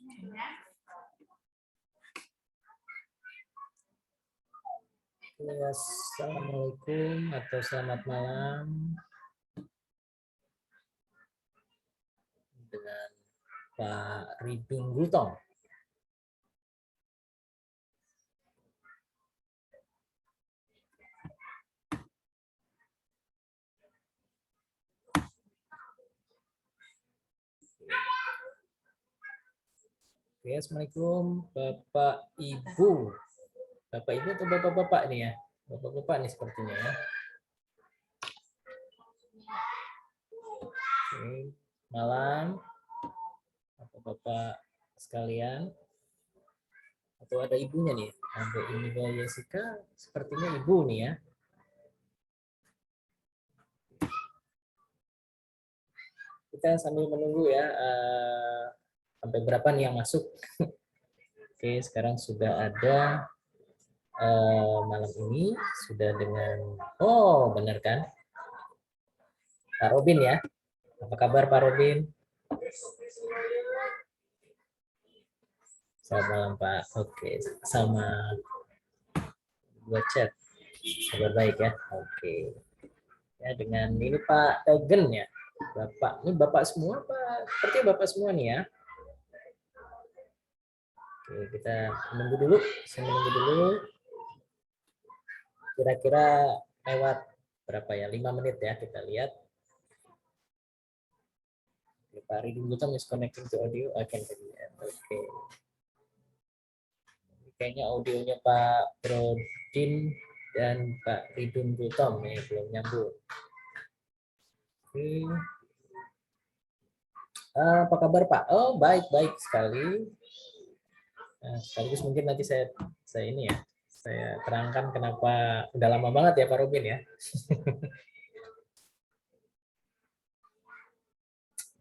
Assalamualaikum atau selamat malam dengan Pak Ridun Gultom. Oke, assalamualaikum Bapak Ibu. Bapak Ibu atau Bapak-Bapak nih ya? Bapak-Bapak nih sepertinya ya. Oke, malam Bapak-Bapak sekalian. Atau ada ibunya nih? Ada ini Mbak Jessica, sepertinya ibu nih ya. Kita sambil menunggu ya, sampai berapa nih yang masuk. Oke, sekarang sudah ada malam ini sudah dengan, oh benar kan, Pak Robin ya. Apa kabar Pak Robin? Selamat malam Pak. Oke, sama buat chat. Kabar baik ya. Oke. Ya dengan ini Pak Tegen ya. Bapak, ini Bapak semua Pak. Seperti Bapak semua nih ya. Oke, kita menunggu dulu. Saya menunggu dulu. Kira-kira lewat berapa ya? 5 menit ya kita lihat. Pak Ridun Gultom is connecting to audio. I can hear you. Oke. Kayaknya audionya Pak Brodin dan Pak Ridun Gultom nih belum nyambung. Oke. Apa kabar Pak? Oh baik sekali. Nah, sekaligus mungkin nanti saya ini ya, saya terangkan kenapa udah lama banget ya Pak Robin ya.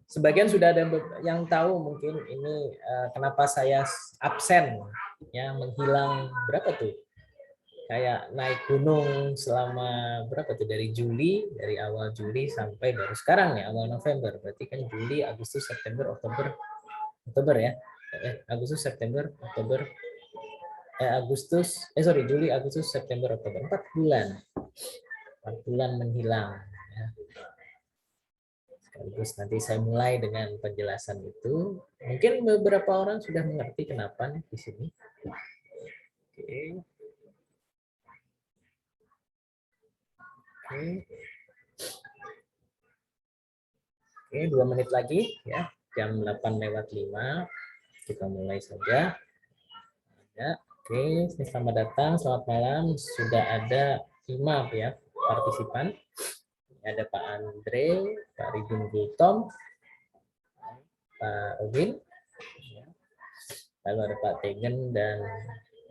Sebagian sudah ada yang tahu mungkin ini kenapa saya absen ya, menghilang berapa tuh? Kayak naik gunung selama berapa tuh, dari awal Juli sampai baru sekarang ya awal November. Berarti kan Juli, Agustus, September, Oktober ya. Agustus, September, Oktober, Juli, Agustus, September, Oktober, 4 bulan. 4 bulan menghilang. Ya. Sekaligus nanti saya mulai dengan penjelasan itu. Mungkin beberapa orang sudah mengerti kenapa nih di sini. Oke. Oke, 2 menit lagi ya. Jam 8:05. Kita mulai saja. Ya, oke, selamat datang, selamat malam. Sudah ada 5 ya partisipan. Ada Pak Andre, Pak Ridun Gultom, Pak Robin, lalu ada Pak Tegen, dan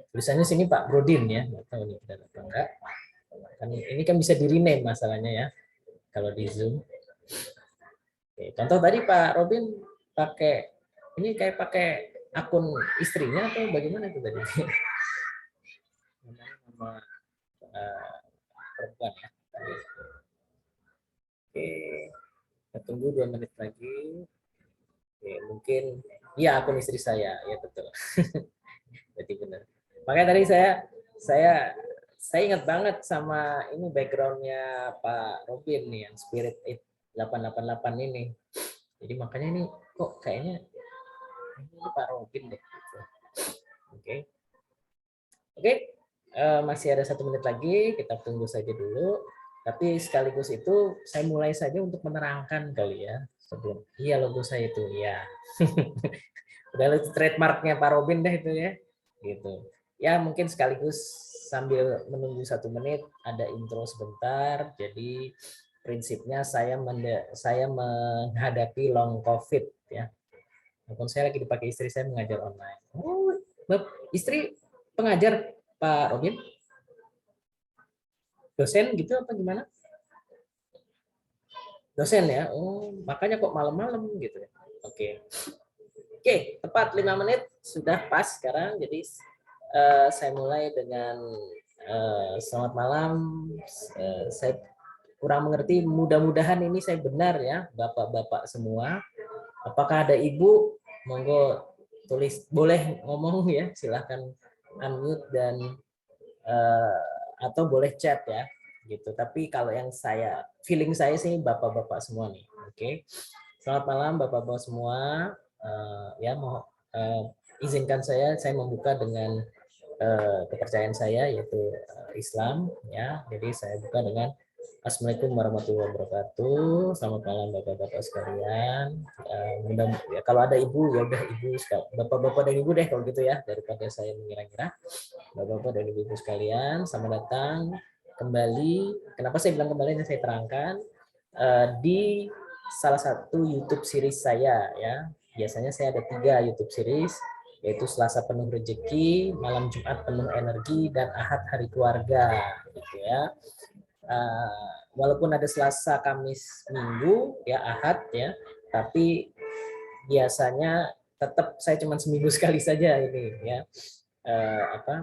tulisannya sini Pak Brodin ya, nggak tahu ini benar atau enggak. Kan ini kan bisa di rename masalahnya ya kalau di Zoom. Oke, contoh tadi Pak Robin pakai ini kayak pakai akun istrinya atau bagaimana itu tadi? Nama perempuan ya. Oke, kita tunggu 2 menit lagi. Oke, mungkin iya akun istri saya ya, betul. Berarti benar. Makanya tadi saya ingat banget sama ini backgroundnya Pak Robin nih, yang Spirit 888 ini. Jadi makanya ini kok kayaknya ini Pak Robin deh. Oke. Masih ada 1 menit lagi, kita tunggu saja dulu. Tapi sekaligus itu saya mulai saja untuk menerangkan kali ya, sebelum logo saya itu ya. Udah itu trademarknya Pak Robin deh itu ya, gitu. Ya mungkin sekaligus sambil menunggu 1 menit ada intro sebentar. Jadi prinsipnya saya menghadapi long COVID ya. Walaupun saya lagi dipakai istri saya mengajar online. Oh, istri pengajar Pak Robin? Dosen gitu apa gimana? Dosen ya. Oh, makanya kok malam-malam gitu ya. Oke. Oke, tepat 5 menit sudah pas sekarang. Jadi saya mulai dengan selamat malam. Saya kurang mengerti, mudah-mudahan ini saya benar ya, Bapak-bapak semua. Apakah ada Ibu? Monggo tulis, boleh ngomong ya, silahkan unmute dan atau boleh chat ya gitu. Tapi kalau yang feeling saya sih bapak-bapak semua nih. Oke. Selamat malam bapak-bapak semua. Ya mau izinkan saya membuka dengan kepercayaan saya yaitu Islam ya. Jadi saya buka dengan Assalamualaikum warahmatullahi wabarakatuh. Selamat malam bapak-bapak sekalian. Mudah ya, kalau ada ibu ya udah ibu, bapak-bapak dan ibu deh kalau gitu ya, daripada saya mengira-ngira. Bapak-bapak dan ibu-ibu sekalian, selamat datang kembali. Kenapa saya bilang kembali? Ini saya terangkan di salah satu YouTube series saya ya. Biasanya saya ada 3 YouTube series, yaitu Selasa penuh rezeki, Malam Jumat penuh energi, dan Ahad hari keluarga. Gitu ya. Walaupun ada Selasa, Kamis, Minggu, ya Ahad ya, tapi biasanya tetap saya cuma seminggu sekali saja ini ya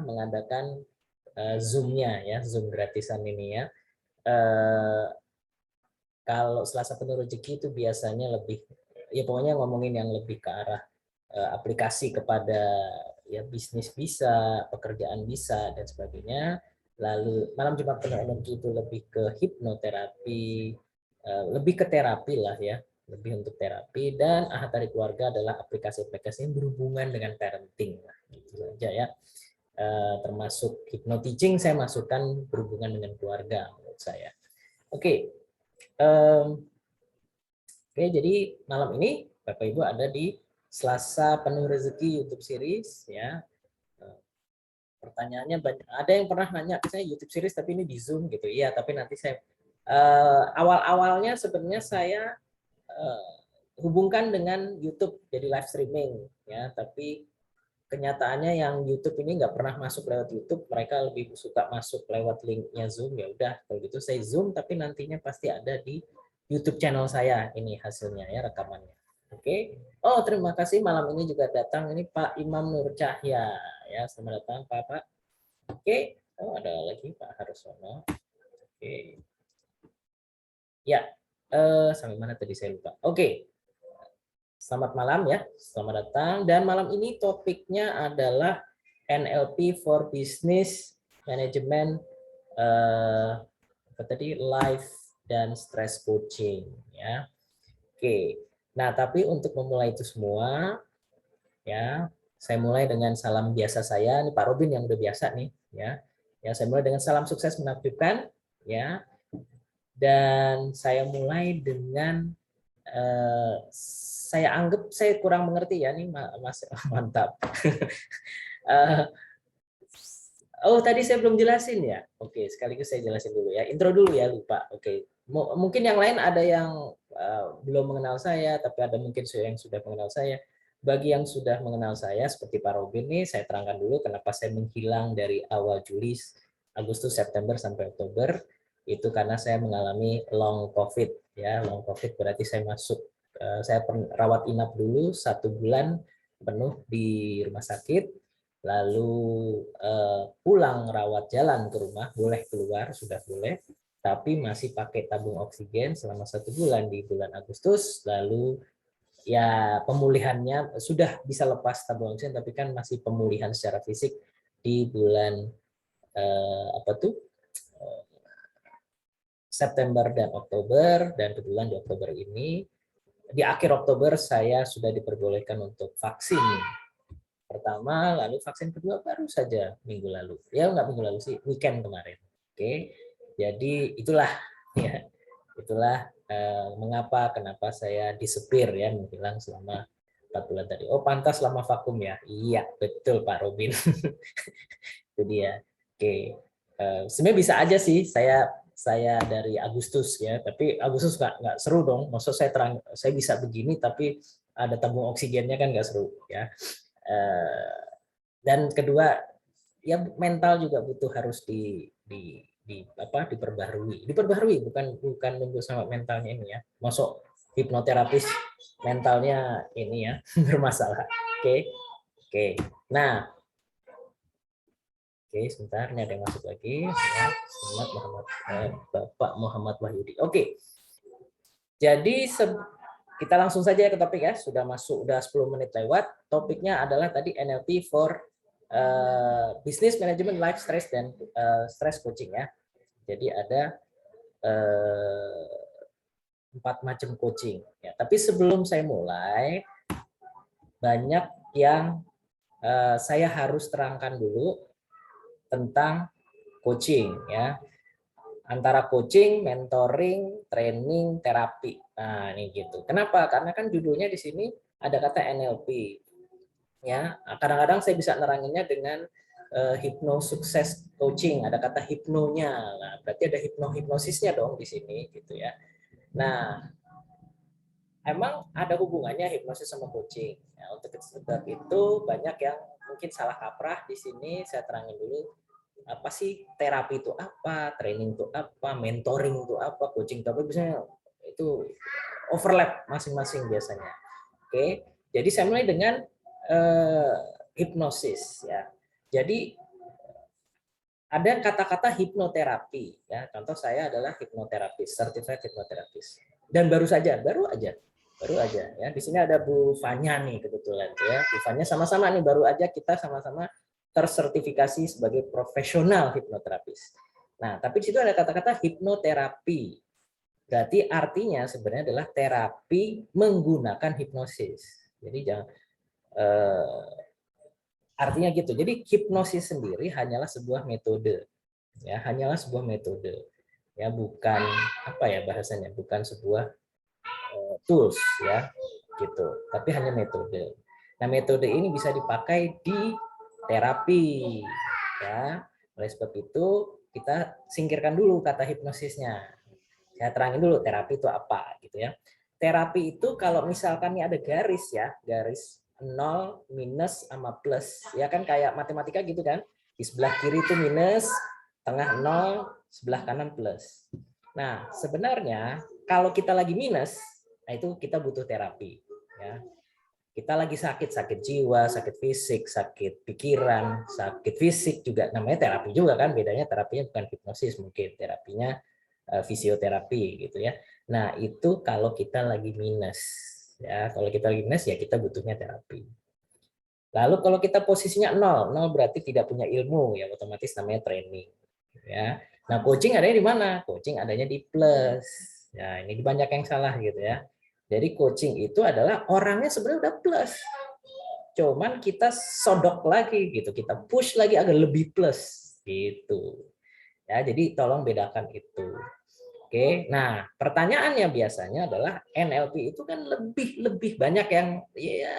mengadakan Zoom-nya ya, Zoom gratisan ini ya. Kalau Selasa penuh rezeki itu biasanya lebih, ya pokoknya ngomongin yang lebih ke arah aplikasi kepada ya bisnis bisa, pekerjaan bisa dan sebagainya. Lalu malam Jumat penuh energi itu lebih ke hipnoterapi, lebih ke terapi lah ya, lebih untuk terapi. Dan Ahad hari keluarga adalah aplikasi-aplikasi yang berhubungan dengan parenting, lah gitu saja ya. Termasuk hypnoteaching saya masukkan berhubungan dengan keluarga menurut saya. Oke. Oke, jadi malam ini Bapak Ibu ada di Selasa penuh rezeki YouTube series ya. Pertanyaannya banyak. Ada yang pernah nanya saya YouTube series tapi ini di Zoom gitu. Iya, tapi nanti saya awal-awalnya sebenarnya saya hubungkan dengan YouTube jadi live streaming ya, tapi kenyataannya yang YouTube ini nggak pernah masuk lewat YouTube, mereka lebih suka masuk lewat linknya Zoom. Ya udah kalau gitu saya Zoom, tapi nantinya pasti ada di YouTube channel saya ini hasilnya ya, rekamannya. Oke. Oh, terima kasih malam ini juga datang ini Pak Imam Nur Cahya ya. Selamat datang Pak. Oke. Oh, ada lagi Pak Harsono. Oke. Ya. Sampai mana tadi saya lupa. Oke. Selamat malam ya, selamat datang. Dan malam ini topiknya adalah NLP for Business Management, Life dan Stress Coaching ya. Oke. Nah, tapi untuk memulai itu semua ya, saya mulai dengan salam biasa saya, ini Pak Robin yang udah biasa nih ya. Ya, saya mulai dengan salam sukses menakjubkan ya. Dan saya mulai dengan saya anggap saya kurang mengerti ya nih Mas, mantap. Oh tadi saya belum jelasin ya. Oke, sekaligus saya jelasin dulu ya. Intro dulu ya, lupa. Oke, mungkin yang lain ada yang belum mengenal saya, tapi ada mungkin yang sudah mengenal saya. Bagi yang sudah mengenal saya seperti Pak Robin nih, saya terangkan dulu kenapa saya menghilang dari awal Juli, Agustus, September sampai Oktober. Itu karena saya mengalami long COVID ya. Long COVID berarti saya masuk, saya rawat inap dulu 1 bulan penuh di rumah sakit. Lalu pulang rawat jalan ke rumah, boleh keluar, sudah boleh, tapi masih pakai tabung oksigen selama 1 bulan di bulan Agustus. Lalu ya pemulihannya sudah bisa lepas tabung oksigen, tapi kan masih pemulihan secara fisik di bulan September dan Oktober. Dan kebetulan di Oktober ini, di akhir Oktober saya sudah diperbolehkan untuk vaksin pertama, lalu vaksin kedua baru saja minggu lalu. Ya nggak minggu lalu sih, weekend kemarin. Oke, jadi itulah ya, itulah kenapa saya disepir ya, menghilang selama 4 bulan tadi. Oh pantas selama vakum ya? Iya betul Pak Robin. Itu dia. Oke, sebenarnya bisa aja sih saya dari Agustus ya, tapi Agustus nggak seru dong. Maksud saya bisa begini tapi ada tabung oksigennya kan nggak seru ya. Dan kedua ya mental juga butuh harus diperbaharui bukan nunggu sama mentalnya ini ya, masuk hipnoterapis mentalnya ini ya bermasalah. Oke. Nah, oke sebentar, ini ada yang masuk lagi ya. Bapak Muhammad Wahyudi. Oke, jadi kita langsung saja ke topik ya. Sudah masuk, udah 10 menit lewat. Topiknya adalah tadi NLP for Business Management, Life Stress, dan Stress Coaching ya. Jadi ada 4 macam coaching. Ya, tapi sebelum saya mulai, banyak yang saya harus terangkan dulu tentang coaching ya. Antara coaching, mentoring, training, terapi. Nah, ini gitu. Kenapa? Karena kan judulnya di sini ada kata NLP. Ya, kadang-kadang saya bisa neranginnya dengan hipno sukses coaching, ada kata hipnonya. Nah, berarti ada hipnosisnya dong di sini gitu ya. Nah, emang ada hubungannya hipnosis sama coaching. Ya, untuk sebab itu banyak yang mungkin salah kaprah di sini. Saya terangin dulu apa sih terapi itu apa, training itu apa, mentoring itu apa, coaching itu apa, biasanya itu overlap masing-masing biasanya. Oke, jadi saya mulai dengan hipnosis ya. Jadi ada kata-kata hipnoterapi ya. Contoh saya adalah hipnoterapis, certified hipnoterapis. Dan baru aja ya. Di sini ada Bu Fanya nih kebetulan ya. Bu Fanya sama-sama nih baru aja kita sama-sama tersertifikasi sebagai profesional hipnoterapis. Nah, tapi di situ ada kata-kata hipnoterapi. Berarti artinya sebenarnya adalah terapi menggunakan hipnosis. Jadi jangan artinya gitu. Jadi hipnosis sendiri hanyalah sebuah metode, ya, hanyalah sebuah metode, ya, bukan apa ya bahasanya, bukan sebuah tools, ya, gitu. Tapi hanya metode. Nah, metode ini bisa dipakai di terapi, ya. Oleh sebab itu kita singkirkan dulu kata hipnosisnya. Saya terangin dulu terapi itu apa, gitu ya. Terapi itu kalau misalkan ini ada garis ya, garis 0, minus, sama plus. Ya kan kayak matematika gitu kan. Di sebelah kiri itu minus, tengah 0, sebelah kanan plus. Nah, sebenarnya kalau kita lagi minus, nah itu kita butuh terapi. Ya. Kita lagi sakit jiwa, sakit fisik, sakit pikiran, sakit fisik juga namanya terapi juga kan. Bedanya terapinya bukan hipnosis, mungkin terapinya fisioterapi gitu ya. Nah, itu kalau kita lagi minus. Ya, kalau kita lagi minus ya kita butuhnya terapi. Lalu kalau kita posisinya 0, 0 berarti tidak punya ilmu ya, otomatis namanya training. Ya. Nah, coaching adanya di mana? Coaching adanya di plus. Ya, ini banyak yang salah gitu ya. Jadi coaching itu adalah orangnya sebenarnya udah plus. Cuman kita sodok lagi gitu, kita push lagi agar lebih plus gitu. Ya, jadi tolong bedakan itu. Oke, nah pertanyaannya biasanya adalah NLP itu kan lebih banyak yang ya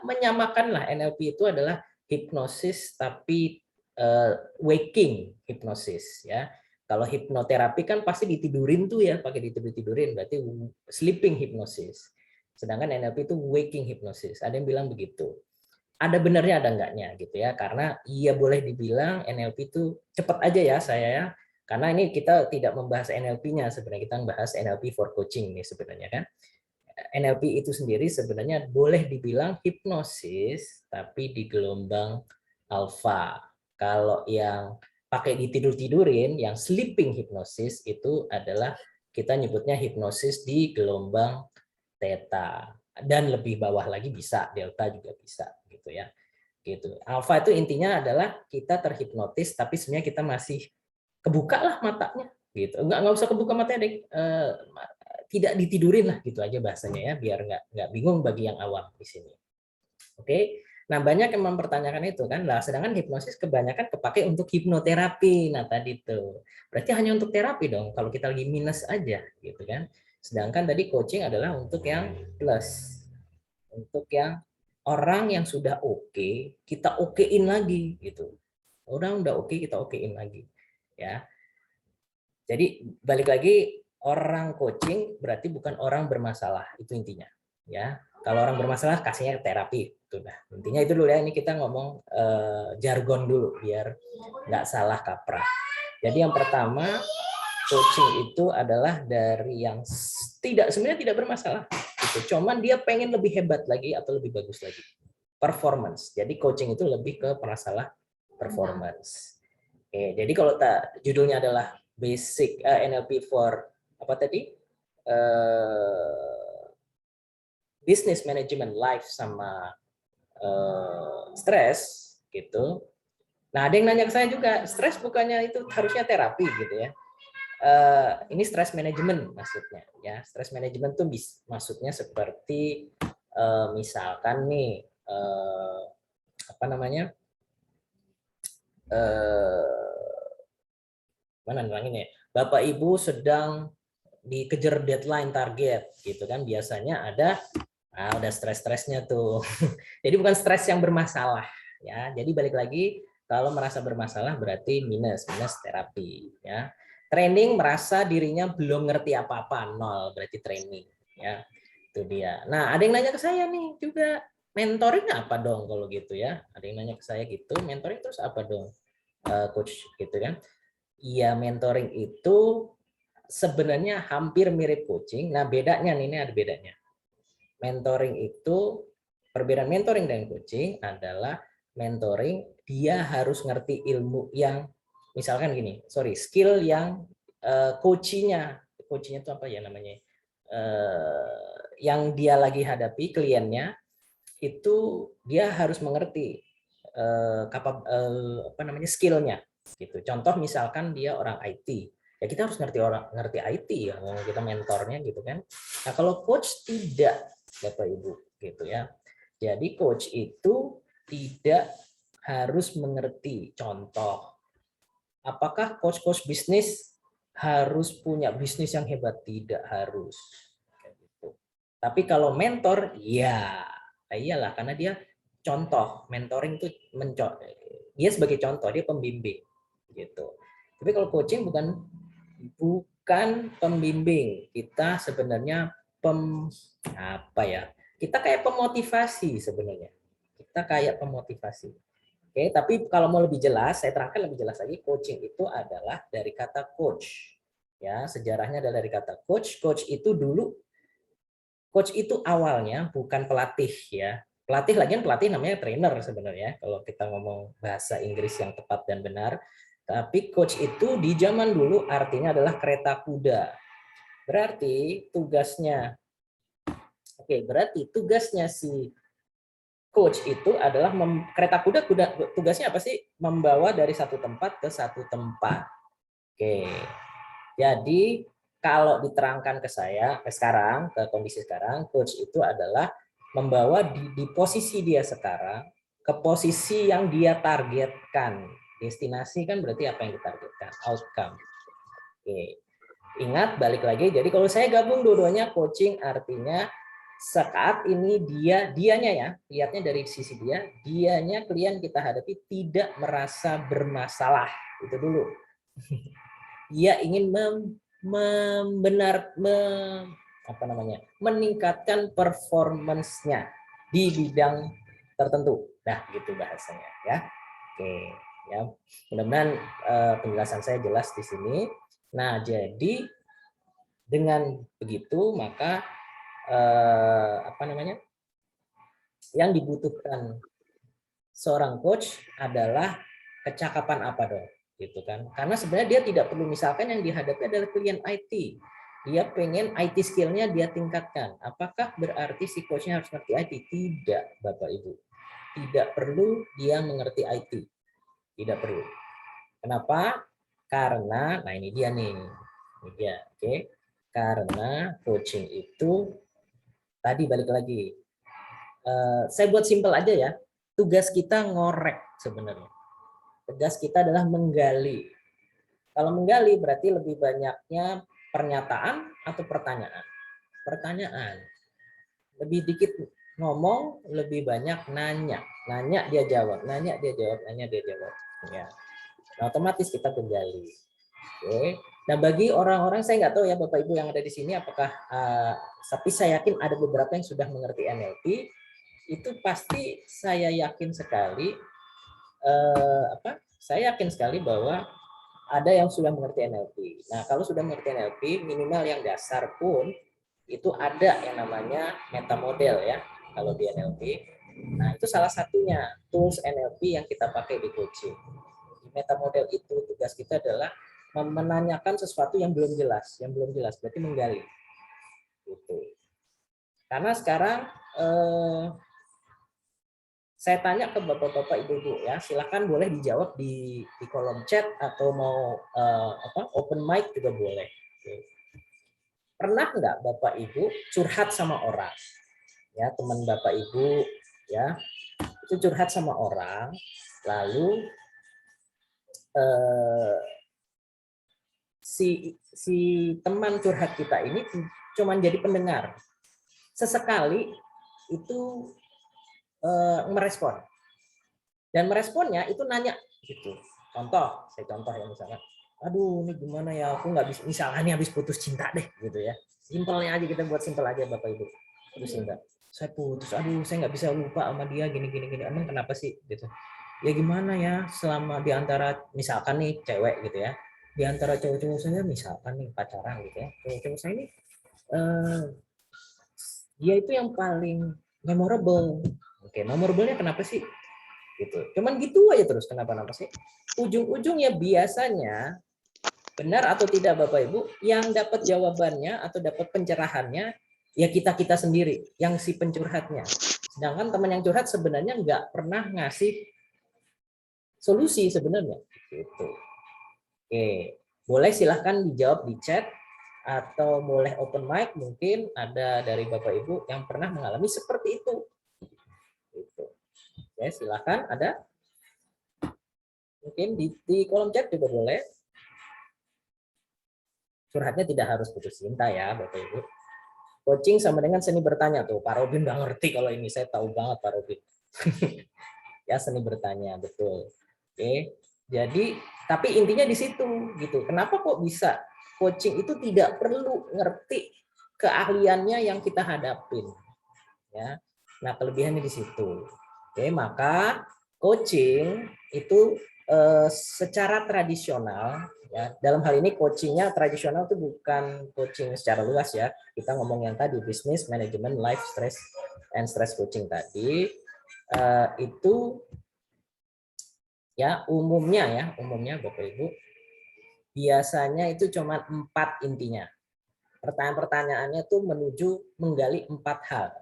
menyamakan lah. NLP itu adalah hipnosis tapi waking hipnosis ya. Kalau hipnoterapi kan pasti ditidurin tuh ya, pakai ditidurin berarti sleeping hipnosis. Sedangkan NLP itu waking hipnosis. Ada yang bilang begitu. Ada benernya ada enggaknya gitu ya, karena iya boleh dibilang NLP itu cepat aja ya saya ya. Karena ini kita tidak membahas NLP-nya, sebenarnya kita membahas NLP for coaching nih sebenarnya kan. NLP itu sendiri sebenarnya boleh dibilang hipnosis tapi di gelombang alfa. Kalau yang pakai ditidur-tidurin, yang sleeping hipnosis itu adalah kita nyebutnya hipnosis di gelombang theta, dan lebih bawah lagi bisa delta juga bisa gitu ya. Gitu. Alfa itu intinya adalah kita terhipnotis tapi sebenarnya kita masih kebuka lah matanya gitu. Nggak usah kebuka matanya deh. Tidak ditidurin lah gitu aja bahasanya ya, biar nggak bingung bagi yang awam di sini. Oke. Nah, banyak yang mempertanyakan itu kan. Lah, sedangkan hipnosis kebanyakan kepake untuk hipnoterapi. Nah, tadi tuh. Berarti hanya untuk terapi dong kalau kita lagi minus aja gitu kan. Sedangkan tadi coaching adalah untuk yang plus. Untuk yang orang yang sudah oke, kita okein lagi gitu. Orang udah oke, kita okein lagi. Ya. Jadi balik lagi, orang coaching berarti bukan orang bermasalah, itu intinya. Ya, kalau orang bermasalah kasihnya terapi, itu dah. Intinya itu dulu ya. Ini kita ngomong jargon dulu biar nggak salah kaprah. Jadi yang pertama, coaching itu adalah dari yang sebenarnya tidak bermasalah. Gitu. Cuman dia pengen lebih hebat lagi atau lebih bagus lagi. Performance. Jadi coaching itu lebih ke masalah performance. Oke, jadi kalau judulnya adalah basic NLP for apa tadi? business management life sama stres gitu. Nah, ada yang nanya ke saya juga, stres bukannya itu harusnya terapi gitu ya. Ini stress management maksudnya ya. Stress management tuh maksudnya seperti misalkan nih apa namanya? Mana bilangin ya? Bapak Ibu sedang dikejar deadline target gitu kan, biasanya ada udah stres-stresnya tuh. Jadi bukan stres yang bermasalah ya. Jadi balik lagi, kalau merasa bermasalah berarti minus terapi ya. Training merasa dirinya belum ngerti apa-apa, nol berarti training ya. Itu dia. Nah, ada yang nanya ke saya nih juga, mentoring apa dong kalau gitu ya? Ada yang nanya ke saya gitu, mentoring terus apa dong, coach gitu kan? Iya, mentoring itu sebenarnya hampir mirip coaching. Nah, bedanya nih, ini ada bedanya. Mentoring itu, perbedaan mentoring dan coaching adalah mentoring dia harus ngerti ilmu yang, misalkan gini, skill yang coachingnya itu apa ya namanya? Yang dia lagi hadapi kliennya itu dia harus mengerti apa namanya skillnya gitu. Contoh misalkan dia orang IT, ya kita harus ngerti IT ya, kita mentornya gitu kan. Nah kalau coach tidak, Bapak Ibu gitu ya. Jadi coach itu tidak harus mengerti. Contoh, apakah coach bisnis harus punya bisnis yang hebat? Tidak harus. Tapi kalau mentor, ya iyalah karena dia contoh, mentoring itu dia sebagai contoh, dia pembimbing gitu. Tapi kalau coaching bukan pembimbing, kita sebenarnya apa ya? Kita kayak pemotivasi sebenarnya. Kita kayak pemotivasi. Oke, tapi kalau mau lebih jelas, saya terangkan lebih jelas lagi, coaching itu adalah dari kata coach. Ya, sejarahnya adalah dari kata coach. Coach itu awalnya bukan pelatih ya. Pelatih namanya trainer sebenarnya kalau kita ngomong bahasa Inggris yang tepat dan benar. Tapi coach itu di zaman dulu artinya adalah kereta kuda. Berarti tugasnya si coach itu adalah kereta kuda tugasnya apa sih? Membawa dari satu tempat ke satu tempat. Oke. Jadi kalau diterangkan ke saya sekarang, ke kondisi sekarang, coach itu adalah membawa di posisi dia sekarang ke posisi yang dia targetkan. Destinasi kan berarti apa yang ditargetkan, outcome. Oke. Ingat, balik lagi. Jadi kalau saya gabung dua-duanya, coaching artinya saat ini dianya ya, lihatnya dari sisi dianya klien kita hadapi tidak merasa bermasalah. Itu dulu. Dia ingin meningkatkan performance-nya di bidang tertentu. Nah, gitu bahasanya ya. Oke, ya. Mudah-mudahan penjelasan saya jelas di sini. Nah, jadi dengan begitu maka apa namanya? Yang dibutuhkan seorang coach adalah kecakapan apa dong, gitu kan? Karena sebenarnya dia tidak perlu, misalkan yang dihadapi adalah klien IT, dia pengen IT skillnya dia tingkatkan. Apakah berarti si coachnya harus ngerti IT? Tidak, Bapak Ibu. Tidak perlu dia mengerti IT. Tidak perlu. Kenapa? Karena, nah ini dia nih, ini dia, oke? Karena coaching itu tadi balik lagi. Saya buat simpel aja ya. Tugas kita ngorek sebenarnya. Tugas kita adalah menggali. Kalau menggali berarti lebih banyaknya pernyataan atau pertanyaan. Pertanyaan. Lebih dikit ngomong, lebih banyak nanya. Nanya dia jawab, nanya dia jawab, nanya dia jawab. Ya. Nah, otomatis kita menggali. Oke. Nah, bagi orang-orang, saya nggak tahu ya Bapak Ibu yang ada di sini apakah tapi saya yakin ada beberapa yang sudah mengerti NLP. Itu pasti saya yakin sekali saya yakin sekali bahwa ada yang sudah mengerti NLP. Nah, kalau sudah mengerti NLP, minimal yang dasar pun itu ada yang namanya meta model ya. Kalau di NLP, nah itu salah satunya tools NLP yang kita pakai di coaching. Di meta model itu tugas kita adalah menanyakan sesuatu yang belum jelas berarti menggali. Gitu. Karena sekarang saya tanya ke bapak-bapak, ibu-ibu ya, silakan boleh dijawab di kolom chat atau mau open mic juga boleh. Pernah nggak bapak ibu curhat sama orang, ya teman bapak ibu ya itu curhat sama orang, lalu si teman curhat kita ini cuman jadi pendengar, sesekali itu merespon. Dan meresponnya itu nanya gitu. Saya contoh ya misalnya, aduh ini gimana ya, aku nggak bisa, misalnya habis putus cinta deh gitu ya. Simpelnya aja, kita buat simpel aja Bapak Ibu. Putus cinta. Saya putus, aduh saya nggak bisa lupa sama dia gini. Emang kenapa sih gitu? Ya gimana ya, selama diantara misalkan nih cewek gitu ya, diantara cowok-cowok saya misalkan nih pacaran gitu ya, cowok-cowok saya ini dia itu yang paling memorable. Oke, memorable-nya kenapa sih? Gitu. Cuman gitu aja terus, kenapa sih? Ujung-ujungnya biasanya benar atau tidak Bapak Ibu, yang dapat jawabannya atau dapat pencerahannya ya kita sendiri, yang si pencurhatnya. Sedangkan teman yang curhat sebenarnya nggak pernah ngasih solusi sebenarnya. Gitu. Oke, boleh silahkan dijawab di chat atau boleh open mic, mungkin ada dari Bapak Ibu yang pernah mengalami seperti itu. Gitu. Oke, silahkan ada. Mungkin di kolom chat juga boleh. Curhatnya tidak harus putus cinta ya Bapak Ibu. Coaching sama dengan seni bertanya tuh. Pak Robin nggak ngerti kalau ini, saya tahu banget Pak Robin. Ya seni bertanya, betul. Oke. Jadi tapi intinya di situ gitu. Kenapa kok bisa coaching itu tidak perlu ngerti keahliannya yang kita hadapin. Ya. Nah, kelebihannya di situ. Oke, maka coaching itu secara tradisional ya, dalam hal ini coachingnya tradisional itu bukan coaching secara luas ya, kita ngomong yang tadi business management life stress and stress coaching tadi itu ya umumnya Bapak Ibu biasanya itu cuma 4 intinya. Pertanyaan-pertanyaannya tuh menuju menggali 4 hal.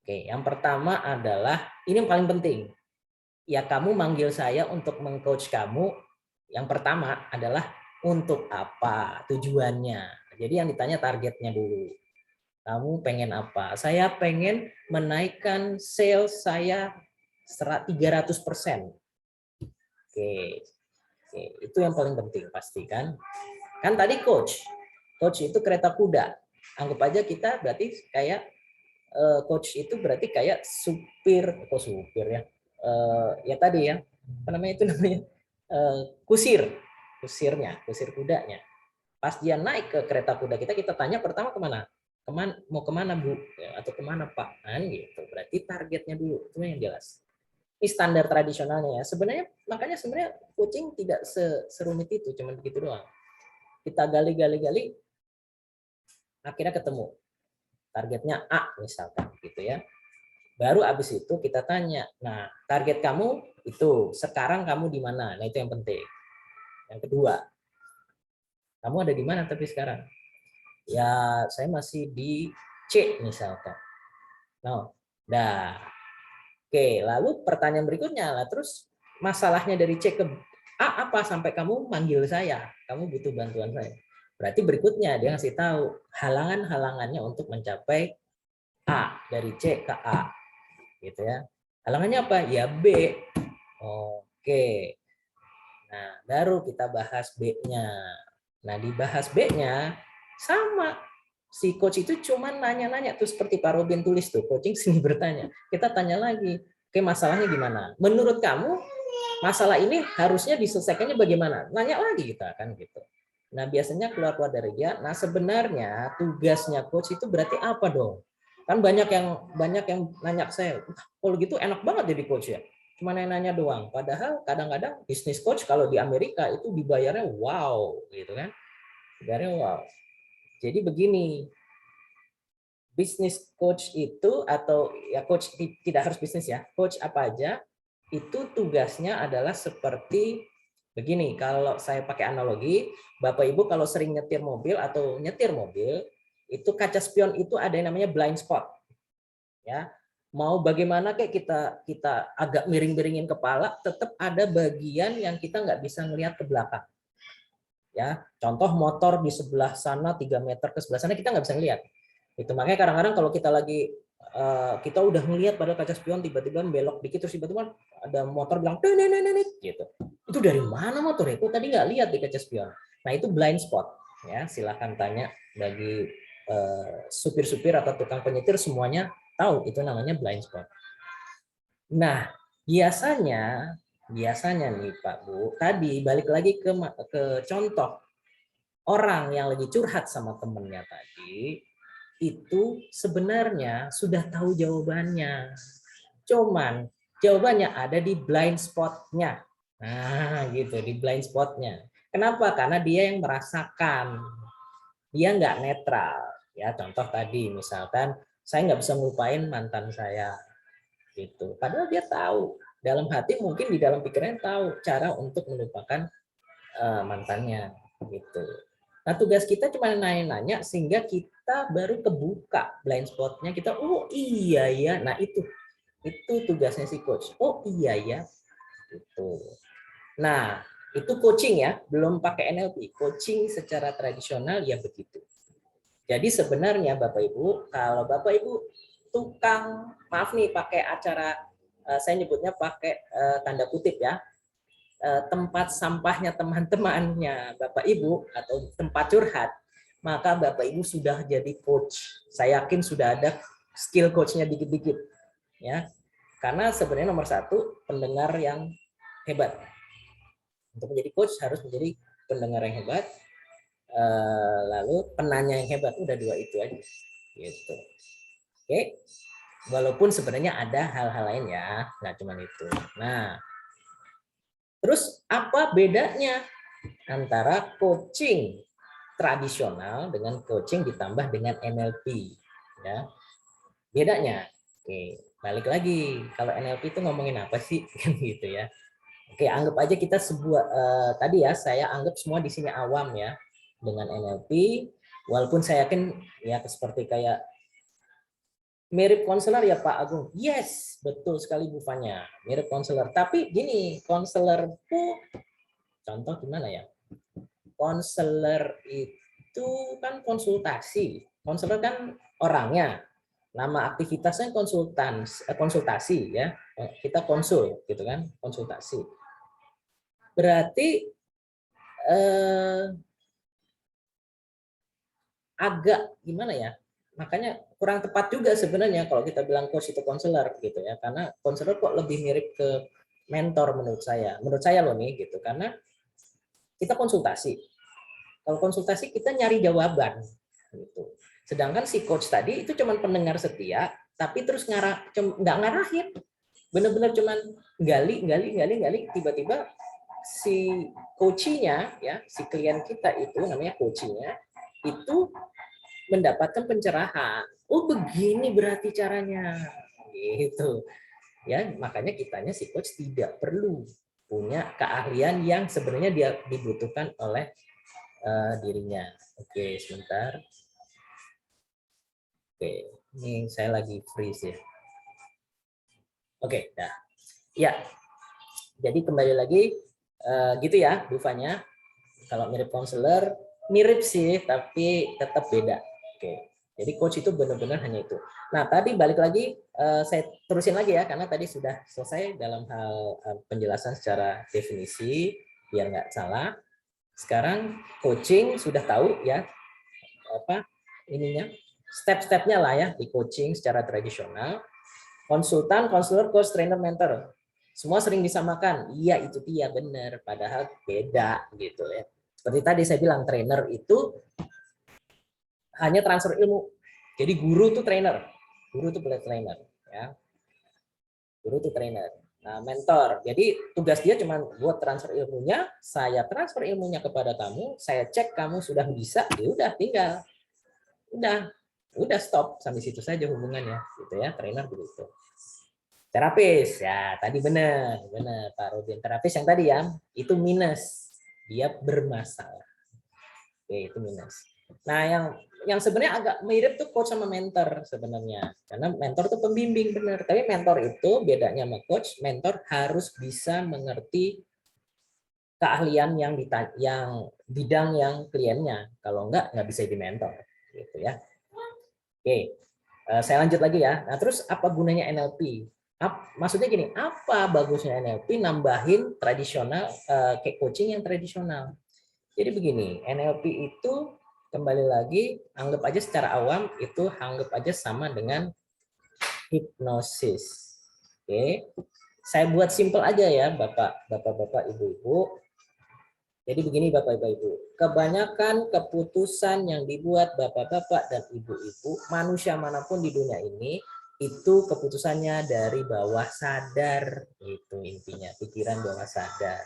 Oke, yang pertama adalah ini yang paling penting. Ya kamu manggil saya untuk mengcoach kamu, yang pertama adalah untuk apa, tujuannya. Jadi yang ditanya targetnya dulu. Kamu pengen apa? Saya pengen menaikkan sales saya 300%. Oke. Itu yang paling penting pastikan. Kan tadi coach itu kereta kuda. Anggap aja kita berarti kayak coach itu berarti kayak supir ya. Ya tadi ya, apa namanya itu namanya? Kusir kudanya. Pas dia naik ke kereta kuda kita tanya pertama kemana? Mau kemana Bu? Ya, atau kemana Pak? Kan gitu. Berarti targetnya dulu, itu yang jelas. Ini standar tradisionalnya ya. Makanya sebenarnya coaching tidak serumit itu, cuma begitu doang. Kita gali, akhirnya ketemu. Targetnya A misalkan gitu ya. Baru abis itu kita tanya, nah target kamu itu, sekarang kamu di mana? Nah itu yang penting. Yang kedua, kamu ada di mana tapi sekarang? Ya saya masih di C misalkan. Nah, oke, lalu pertanyaan berikutnya lah, terus masalahnya dari C ke A apa sampai kamu manggil saya, kamu butuh bantuan saya. Berarti berikutnya dia ngasih tahu halangan-halangannya untuk mencapai A, dari C ke A. Gitu ya. Halangannya apa? Ya B. Oke. Nah, baru kita bahas B-nya. Nah, dibahas B-nya sama. Si coach itu cuma nanya-nanya tuh seperti Pak Robin tulis tuh, coaching sini bertanya. Kita tanya lagi, oke masalahnya gimana? Menurut kamu masalah ini harusnya diselesaikannya bagaimana? Nanya lagi kita kan gitu. Nah, biasanya keluar dari dia, nah sebenarnya tugasnya coach itu berarti apa dong? Kan banyak yang nanya ke saya, kalau gitu enak banget jadi coach ya. Cuma nanya doang. Padahal kadang-kadang bisnis coach kalau di Amerika itu dibayarnya wow gitu kan. Dibayarnya wow. Jadi begini, bisnis coach itu atau ya coach tidak harus bisnis ya, coach apa aja itu tugasnya adalah seperti begini. Kalau saya pakai analogi, Bapak Ibu kalau sering nyetir mobil itu kaca spion itu ada yang namanya blind spot. Ya, mau bagaimana kayak kita agak miring-miringin kepala, tetap ada bagian yang kita nggak bisa ngelihat ke belakang. Ya, contoh motor di sebelah sana 3 meter ke sebelah sana kita nggak bisa ngelihat. Itu makanya kadang-kadang kalau kita lagi kita udah ngelihat pada kaca spion tiba-tiba belok dikit terus tiba-tiba ada motor bilang gitu. Itu dari mana motor itu? Tadi nggak lihat di kaca spion. Nah, itu blind spot. Ya, silakan tanya bagi supir-supir atau tukang penyetir semuanya tahu itu namanya blind spot. Nah, biasanya nih Pak Bu, tadi balik lagi ke contoh orang yang lagi curhat sama temennya tadi, itu sebenarnya sudah tahu jawabannya. Cuman jawabannya ada di blind spot-nya. Nah, gitu, di blind spot-nya. Kenapa? Karena dia yang merasakan. Dia nggak netral. Ya, contoh tadi, misalkan, saya nggak bisa melupain mantan saya. Gitu. Padahal dia tahu. Dalam hati mungkin di dalam pikirannya tahu cara untuk melupakan mantannya. Gitu. Nah, tugas kita cuma nanya-nanya sehingga kita baru kebuka blind spot-nya. Kita, oh iya ya. Nah, itu tugasnya si coach. Oh iya ya. Gitu. Nah, itu coaching ya, belum pakai NLP. Coaching secara tradisional ya begitu. Jadi sebenarnya Bapak Ibu, kalau Bapak Ibu tukang, maaf nih pakai acara, saya nyebutnya pakai tanda kutip ya, tempat sampahnya teman-temannya Bapak Ibu atau tempat curhat, maka Bapak Ibu sudah jadi coach. Saya yakin sudah ada skill coachnya dikit-dikit, ya. Karena sebenarnya nomor satu pendengar yang hebat. Untuk menjadi coach harus menjadi pendengar yang hebat, lalu penanya yang hebat. Udah dua itu aja, gitu. Oke, walaupun sebenarnya ada hal-hal lain ya, nggak cuma itu. Nah, terus apa bedanya antara coaching tradisional dengan coaching ditambah dengan NLP? Ya, bedanya. Oke, balik lagi. Kalau NLP itu ngomongin apa sih, gitu ya? Oke, anggap aja kita sebuah tadi ya, saya anggap semua di sini awam ya dengan NLP. Walaupun saya yakin ya seperti kayak mirip konselor ya Pak Agung. Yes, betul sekali Bu Fanya. Mirip konselor. Tapi gini, konselor itu contoh gimana ya? Konselor itu kan konsultasi. Konselor kan orangnya. Nama aktivitasnya konsultasi ya. Kita konsul gitu kan, konsultasi. Berarti agak gimana ya? Makanya kurang tepat juga sebenarnya kalau kita bilang coach itu konselor gitu ya. Karena konselor kok lebih mirip ke mentor menurut saya. Menurut saya loh nih gitu. Karena kita konsultasi. Kalau konsultasi kita nyari jawaban gitu. Sedangkan si coach tadi itu cuma pendengar setia, tapi terus nggak ngarahin. Benar-benar cuman gali, tiba-tiba si coachnya ya, si klien kita itu namanya coachnya itu mendapatkan pencerahan. Oh begini berarti caranya, gitu ya. Makanya kitanya si coach tidak perlu punya keahlian yang sebenarnya dia dibutuhkan oleh dirinya. Oke, sebentar. Oke, ini saya lagi freeze ya. Oke, dah. Ya, jadi kembali lagi gitu ya, Duvanya. Kalau mirip konselor, mirip sih, tapi tetap beda. Oke. Jadi coach itu benar-benar hanya itu. Nah, tadi balik lagi, saya terusin lagi ya, karena tadi sudah selesai dalam hal penjelasan secara definisi, biar nggak salah. Sekarang coaching sudah tahu ya, apa ininya, step-stepnya lah ya, di coaching secara tradisional. Konsultan, konselor, coach, trainer, mentor. Semua sering disamakan. Iya, itu dia benar. Padahal beda gitu ya. Seperti tadi saya bilang, trainer itu hanya transfer ilmu. Jadi guru itu trainer. Guru itu trainer. Ya. Guru itu trainer. Nah, mentor. Jadi tugas dia cuma buat transfer ilmunya, saya transfer ilmunya kepada kamu, saya cek kamu sudah bisa, ya udah tinggal. Udah stop sampai situ saja hubungannya gitu ya. Trainer begitu. Terapis, ya tadi benar Pak Robin. Terapis yang tadi ya, itu minus. Dia bermasalah. Oke, itu minus. Nah, yang sebenarnya agak mirip tuh coach sama mentor sebenarnya. Karena mentor tuh pembimbing benar, tapi mentor itu bedanya sama coach, mentor harus bisa mengerti keahlian yang bidang yang kliennya. Kalau nggak bisa di mentor gitu ya. Oke, saya lanjut lagi ya. Nah, terus apa gunanya NLP? Maksudnya gini, apa bagusnya NLP nambahin tradisional kayak coaching yang tradisional? Jadi begini, NLP itu kembali lagi anggap aja secara awam itu anggap aja sama dengan hipnosis. Oke. Saya buat simple aja ya, Bapak, Ibu-ibu. Jadi begini Bapak Ibu, kebanyakan keputusan yang dibuat Bapak-bapak dan Ibu-ibu, manusia manapun di dunia ini, itu keputusannya dari bawah sadar, itu intinya, pikiran bawah sadar.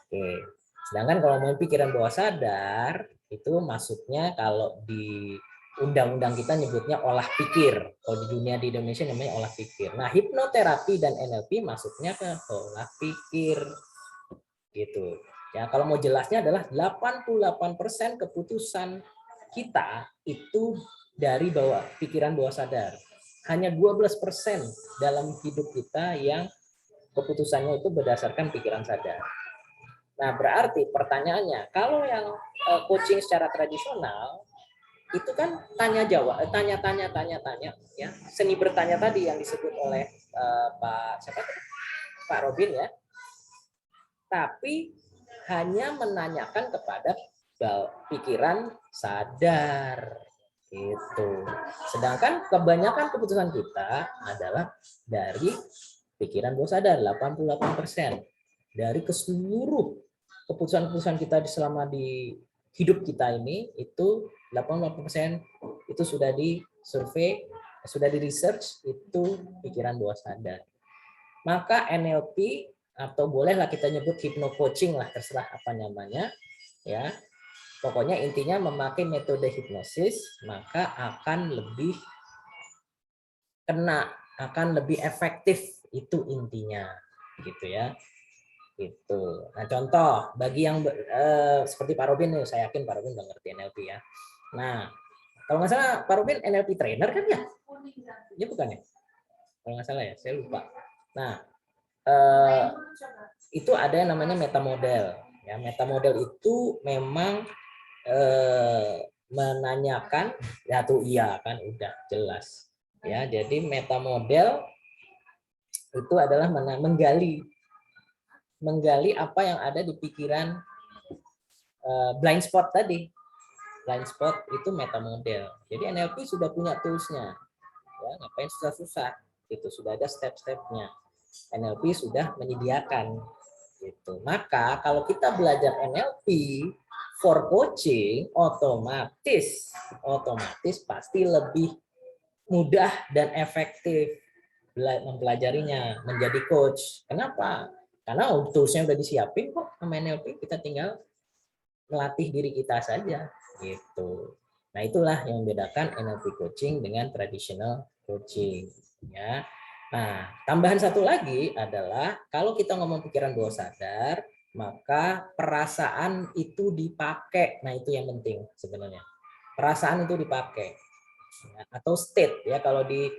Oke. Sedangkan kalau mau pikiran bawah sadar, itu maksudnya kalau di undang-undang kita nyebutnya olah pikir. Kalau di dunia di Indonesia namanya olah pikir. Nah, hipnoterapi dan NLP maksudnya ke olah pikir gitu. Ya, kalau mau jelasnya adalah 88% keputusan kita itu dari bawah pikiran bawah sadar. Hanya 12% dalam hidup kita yang keputusannya itu berdasarkan pikiran sadar. Nah, berarti pertanyaannya, kalau yang coaching secara tradisional itu kan tanya jawab, tanya ya. Seni bertanya tadi yang disebut oleh Pak Robin ya. Tapi hanya menanyakan kepada pikiran sadar gitu. Sedangkan kebanyakan keputusan kita adalah dari pikiran bawah sadar 88%. Dari keseluruh keputusan-keputusan kita selama di hidup kita ini itu 88% itu sudah disurvei, sudah di research itu pikiran bawah sadar. Maka NLP atau bolehlah kita nyebut hypno coaching lah, terserah apa namanya ya, pokoknya intinya memakai metode hipnosis maka akan lebih kena, akan lebih efektif, itu intinya gitu ya gitu. Nah contoh bagi yang seperti Pak Robin nih, saya yakin Pak Robin udah ngerti NLP ya. Nah kalau nggak salah Pak Robin NLP trainer kan ya, ya bukan ya, kalau nggak salah ya, saya lupa. Nah itu ada yang namanya meta model. Ya, meta model itu memang menanyakan, ya tuh iya kan udah jelas. Ya, jadi meta model itu adalah menggali apa yang ada di pikiran blind spot tadi. Blind spot itu meta model. Jadi NLP sudah punya toolsnya. Ya, ngapain susah-susah? Itu sudah ada step-stepnya. NLP sudah menyediakan gitu. Maka kalau kita belajar NLP for coaching, otomatis pasti lebih mudah dan efektif mempelajarinya menjadi coach. Kenapa? Karena toolsnya udah disiapin kok sama NLP, kita tinggal melatih diri kita saja gitu. Nah, itulah yang membedakan NLP coaching dengan traditional coaching ya. Nah, tambahan satu lagi adalah kalau kita ngomong pikiran bawah sadar, maka perasaan itu dipakai. Nah, itu yang penting sebenarnya. Perasaan itu dipakai. Atau state ya, kalau di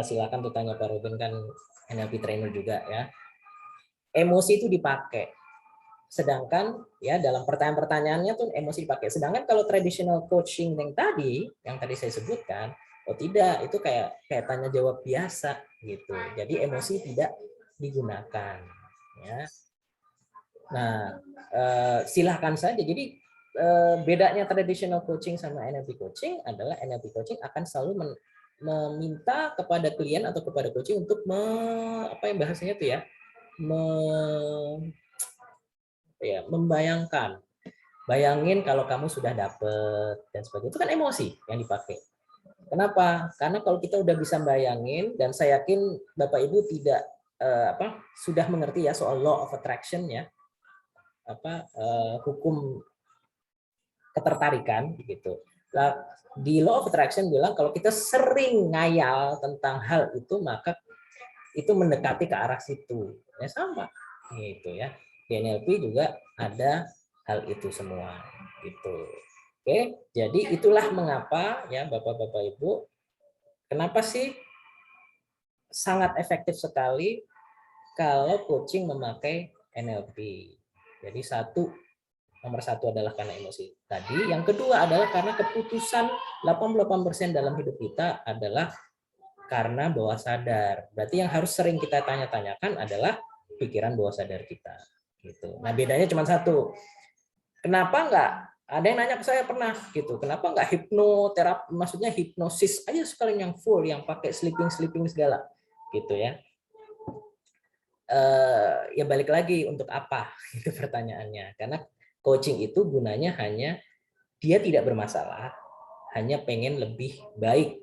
silakan tuh tanya Pak Ruben kan NLP trainer juga ya. Emosi itu dipakai. Sedangkan ya dalam pertanyaan-pertanyaannya tuh emosi dipakai. Sedangkan kalau traditional coaching yang tadi saya sebutkan, oh tidak, itu kayak tanya jawab biasa gitu. Jadi emosi tidak digunakan ya. Nah, silahkan saja. Jadi bedanya traditional coaching sama NLP coaching adalah NLP coaching akan selalu meminta kepada klien atau kepada coaching untuk apa yang bahasanya itu ya, membayangkan. Bayangin kalau kamu sudah dapet dan sebagainya, itu kan emosi yang dipakai. Kenapa? Karena kalau kita udah bisa bayangin, dan saya yakin Bapak Ibu tidak sudah mengerti ya soal law of attraction ya, hukum ketertarikan gitu. Nah, di law of attraction bilang kalau kita sering ngayal tentang hal itu maka itu mendekati ke arah situ. Ya sama gitu ya. Di NLP juga ada hal itu semua gitu. Oke, jadi itulah mengapa ya Bapak-bapak Ibu, kenapa sih sangat efektif sekali kalau coaching memakai NLP. Jadi nomor satu adalah karena emosi tadi, yang kedua adalah karena keputusan 88% dalam hidup kita adalah karena bawah sadar. Berarti yang harus sering kita tanya-tanyakan adalah pikiran bawah sadar kita. Gitu. Nah bedanya cuma satu. Kenapa enggak? Ada yang nanya ke saya pernah gitu. Kenapa enggak hipnoterapi? Maksudnya hipnosis aja sekalian yang full, yang pakai sleeping segala, gitu ya. Ya balik lagi untuk apa? Itu pertanyaannya. Karena coaching itu gunanya hanya dia tidak bermasalah, hanya pengen lebih baik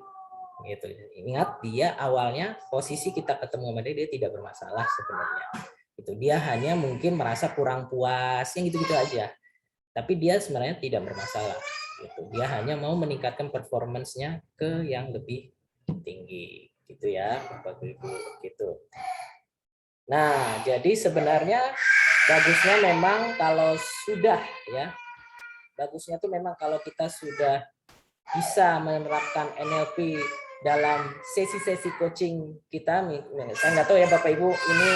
gitu. Ingat dia awalnya posisi kita ketemu sama dia tidak bermasalah sebenarnya. Itu dia hanya mungkin merasa kurang puas yang gitu-gitu aja. Tapi dia sebenarnya tidak bermasalah gitu. Dia hanya mau meningkatkan performance-nya ke yang lebih tinggi gitu ya, Bapak Ibu gitu. Nah, jadi sebenarnya bagusnya memang kalau sudah ya, bagusnya tuh memang kalau kita sudah bisa menerapkan NLP dalam sesi-sesi coaching kita. Saya nggak tahu ya Bapak Ibu ini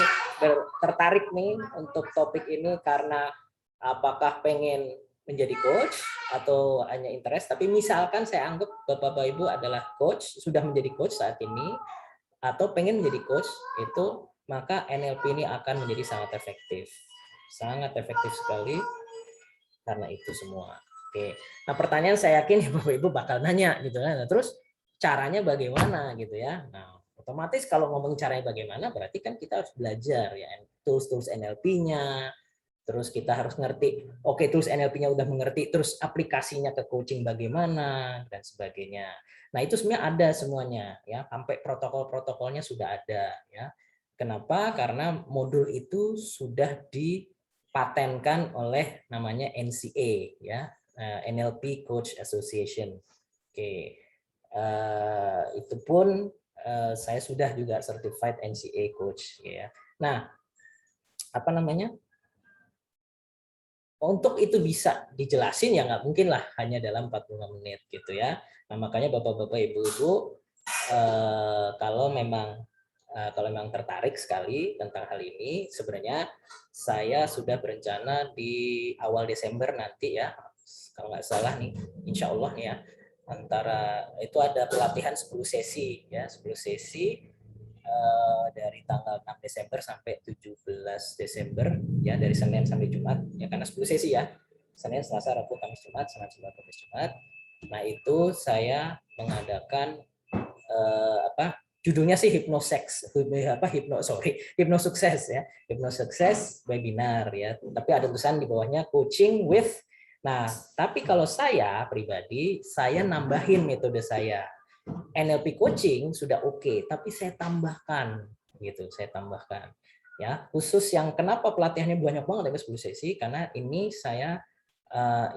tertarik nih untuk topik ini karena apakah pengen menjadi coach atau hanya interest. Tapi misalkan saya anggap Bapak Ibu adalah coach, sudah menjadi coach saat ini, atau pengen menjadi coach, itu maka NLP ini akan menjadi sangat efektif sekali karena itu semua. Oke, nah pertanyaan saya yakin Bapak Ibu bakal nanya gitu kan, nah, terus caranya bagaimana gitu ya. Nah otomatis kalau ngomong caranya bagaimana berarti kan kita harus belajar ya tools NLP-nya, terus kita harus ngerti, oke tools NLP-nya udah mengerti, terus aplikasinya ke coaching bagaimana dan sebagainya. Nah itu sebenarnya ada semuanya ya, sampai protokol-protokolnya sudah ada ya. Kenapa? Karena modul itu sudah dipatenkan oleh namanya NCA ya, NLP Coach Association. Oke, itu pun saya sudah juga certified NCA coach ya. Nah, apa namanya? Untuk itu bisa dijelasin ya nggak mungkin lah hanya dalam 45 menit gitu ya. Nah makanya bapak-bapak ibu-ibu kalau memang tertarik sekali tentang hal ini, sebenarnya saya sudah berencana di awal Desember nanti ya, kalau nggak salah nih, insya Allah nih ya, antara itu ada pelatihan 10 sesi ya, 10 sesi dari tanggal 6 Desember sampai 17 Desember ya, dari Senin sampai Jumat ya, karena 10 sesi ya, Senin, Selasa, Rabu, Kamis, Jumat, Senin, Selasa, Kamis, Jumat. Nah itu saya mengadakan judulnya sih hipnosukses ya, hipnosukses webinar ya, tapi ada tulisan di bawahnya coaching with. Nah tapi kalau saya pribadi saya nambahin metode saya. NLP coaching sudah oke, tapi saya tambahkan ya, khusus yang kenapa pelatihannya banyak banget ada 10 sesi, karena ini saya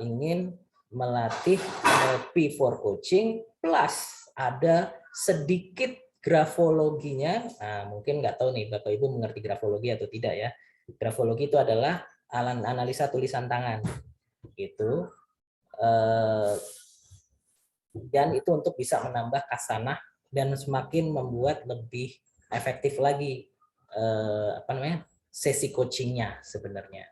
ingin melatih NLP for coaching plus ada sedikit grafologinya. Nah, mungkin nggak tahu nih Bapak Ibu mengerti grafologi atau tidak ya. Grafologi itu adalah analisa tulisan tangan gitu. Dan itu untuk bisa menambah khasanah dan semakin membuat lebih efektif lagi sesi coachingnya sebenarnya.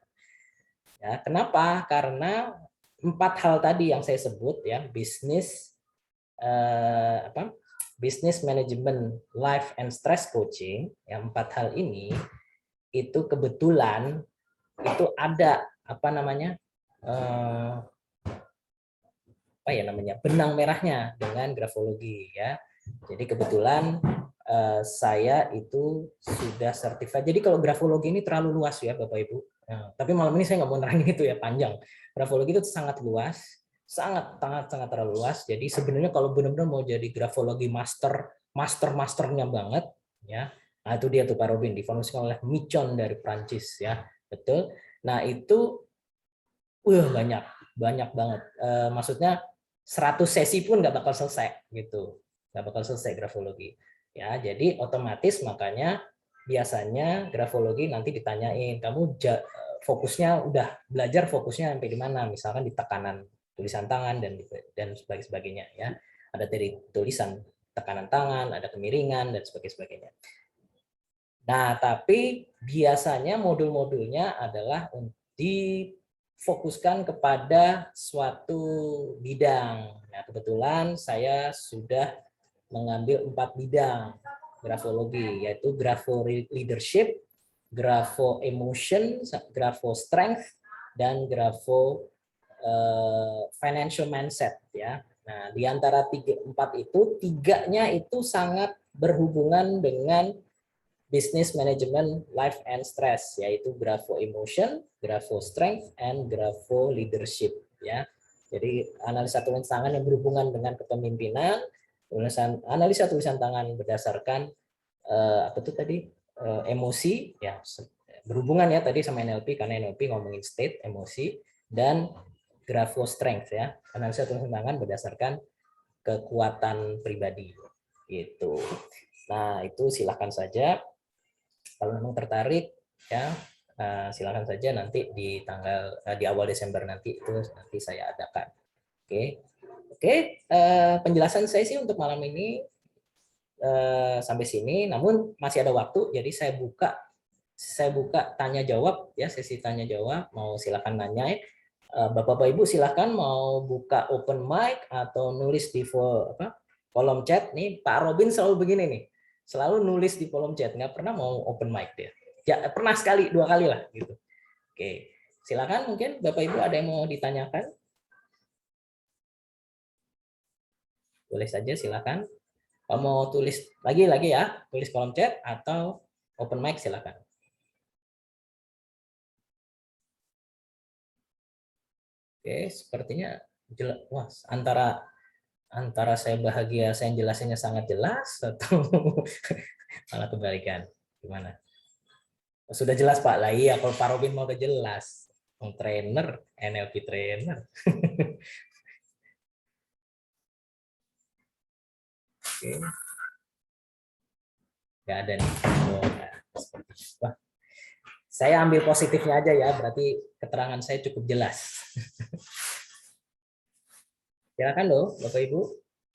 Ya, kenapa? Karena 4 hal tadi yang saya sebut ya, bisnis business management, life and stress coaching, yang 4 hal ini itu kebetulan itu ada benang merahnya dengan grafologi ya. Jadi kebetulan saya itu sudah certified. Jadi kalau grafologi ini terlalu luas ya Bapak Ibu. Tapi malam ini saya nggak mau nerangin itu ya, panjang. Grafologi itu sangat luas, sangat terlalu luas. Jadi sebenarnya kalau benar-benar mau jadi grafologi masternya banget ya. Nah itu dia tuh Pak Robin, difonisikan oleh Michon dari Prancis ya. Betul. Nah itu banyak banget. Maksudnya 100 sesi pun nggak bakal selesai gitu, nggak bakal selesai grafologi ya. Jadi otomatis makanya biasanya grafologi nanti ditanyain, kamu fokusnya udah belajar fokusnya sampai di mana, misalkan di tekanan tulisan tangan dan sebagainya ya. Ada dari tulisan tekanan tangan, ada kemiringan dan sebagainya. Nah, tapi biasanya modul-modulnya adalah difokuskan kepada suatu bidang. Nah, kebetulan saya sudah mengambil 4 bidang grafologi, yaitu grafo leadership, grafo emotion, grafo strength, dan grafo financial mindset ya. Nah, di antara 4 itu, 3-nya itu sangat berhubungan dengan business management life and stress, yaitu grafo emotion, grafo strength, and grafo leadership ya. Jadi analisa tulisan tangan yang berhubungan dengan kepemimpinan, analisa tulisan tangan berdasarkan apa itu tadi emosi ya, berhubungan ya tadi sama NLP karena NLP ngomongin state emosi, dan grafo strength ya, analisa tulisan tangan berdasarkan kekuatan pribadi gitu. Nah, itu silakan saja kalau memang tertarik ya, silakan saja nanti di awal Desember nanti itu nanti saya adakan. Oke, penjelasan saya sih untuk malam ini sampai sini. Namun masih ada waktu, jadi saya buka tanya jawab ya, sesi tanya jawab. Mau silakan nanya ya. Bapak-bapak Ibu silakan mau buka open mic atau nulis di kolom chat. Nih Pak Robin selalu begini nih, selalu nulis di kolom chat, nggak pernah mau open mic dia. Ya pernah sekali 2 kali lah gitu. Oke, silakan mungkin Bapak Ibu ada yang mau ditanyakan, boleh saja silakan. Kalau mau tulis lagi ya, tulis kolom chat atau open mic silakan. Oke, sepertinya jelas. Wah, antara saya bahagia, saya jelasinnya sangat jelas atau malah kebalikan. Gimana? Sudah jelas Pak. Lah iya, kalau Pak Robin mau udah jelas. Trainer, NLP trainer. Oke. Nggak ada nih. Wah, saya ambil positifnya aja ya, berarti keterangan saya cukup jelas. Silakan loh, Bapak Ibu.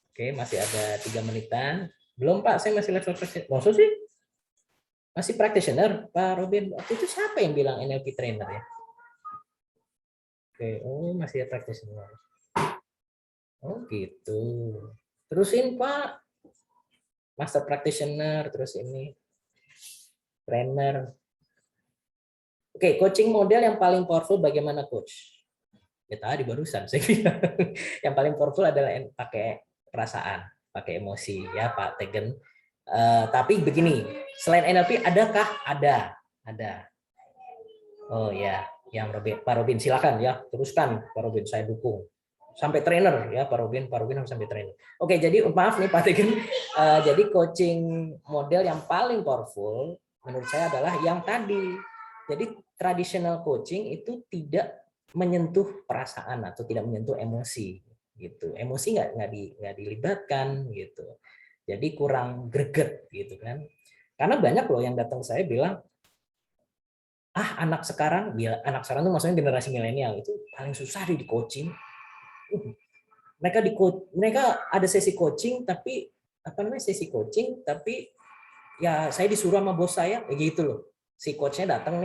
Oke, masih ada 3 menitan. Belum Pak, saya masih level practitioner. Maksud sih? Masih practitioner, Pak Robin. Waktu itu siapa yang bilang NLP trainer ya? Oke, oh masih practitioner. Oh gitu. Terusin Pak, master practitioner, terus ini trainer. Oke, coaching model yang paling powerful bagaimana coach? Ya tadi barusan saya bilang. Yang paling powerful adalah pakai perasaan, pakai emosi ya Pak Tegen. Tapi begini, selain NLP adakah? Ada. Oh ya, yang Pak Robin silakan ya, teruskan Pak Robin, saya dukung. Sampai trainer ya Pak Robin harus sampai trainer. Oke, jadi maaf nih Pak Tegen. Jadi coaching model yang paling powerful menurut saya adalah yang tadi. Jadi traditional coaching itu tidak menyentuh perasaan atau tidak menyentuh emosi gitu. Emosi nggak dilibatkan gitu. Jadi kurang greget gitu kan. Karena banyak loh yang datang saya bilang, anak sekarang tuh maksudnya generasi milenial itu paling susah di coaching. Mereka ada sesi coaching tapi ya saya disuruh sama bos saya begitu loh. Si coachnya datang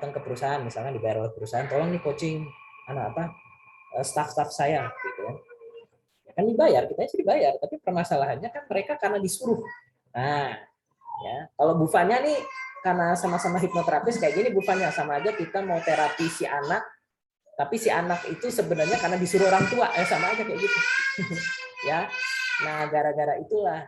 ke perusahaan, misalnya dibayar oleh perusahaan, tolong nih coaching staff saya gitu ya. Kan dibayar, kita sih dibayar, tapi permasalahannya kan mereka karena disuruh. Nah, ya kalau Bufanya nih karena sama-sama hipnoterapis kayak gini, Bufanya sama aja kita mau terapi si anak, tapi si anak itu sebenarnya karena disuruh orang tua, sama aja kayak gitu. Ya, nah gara-gara itulah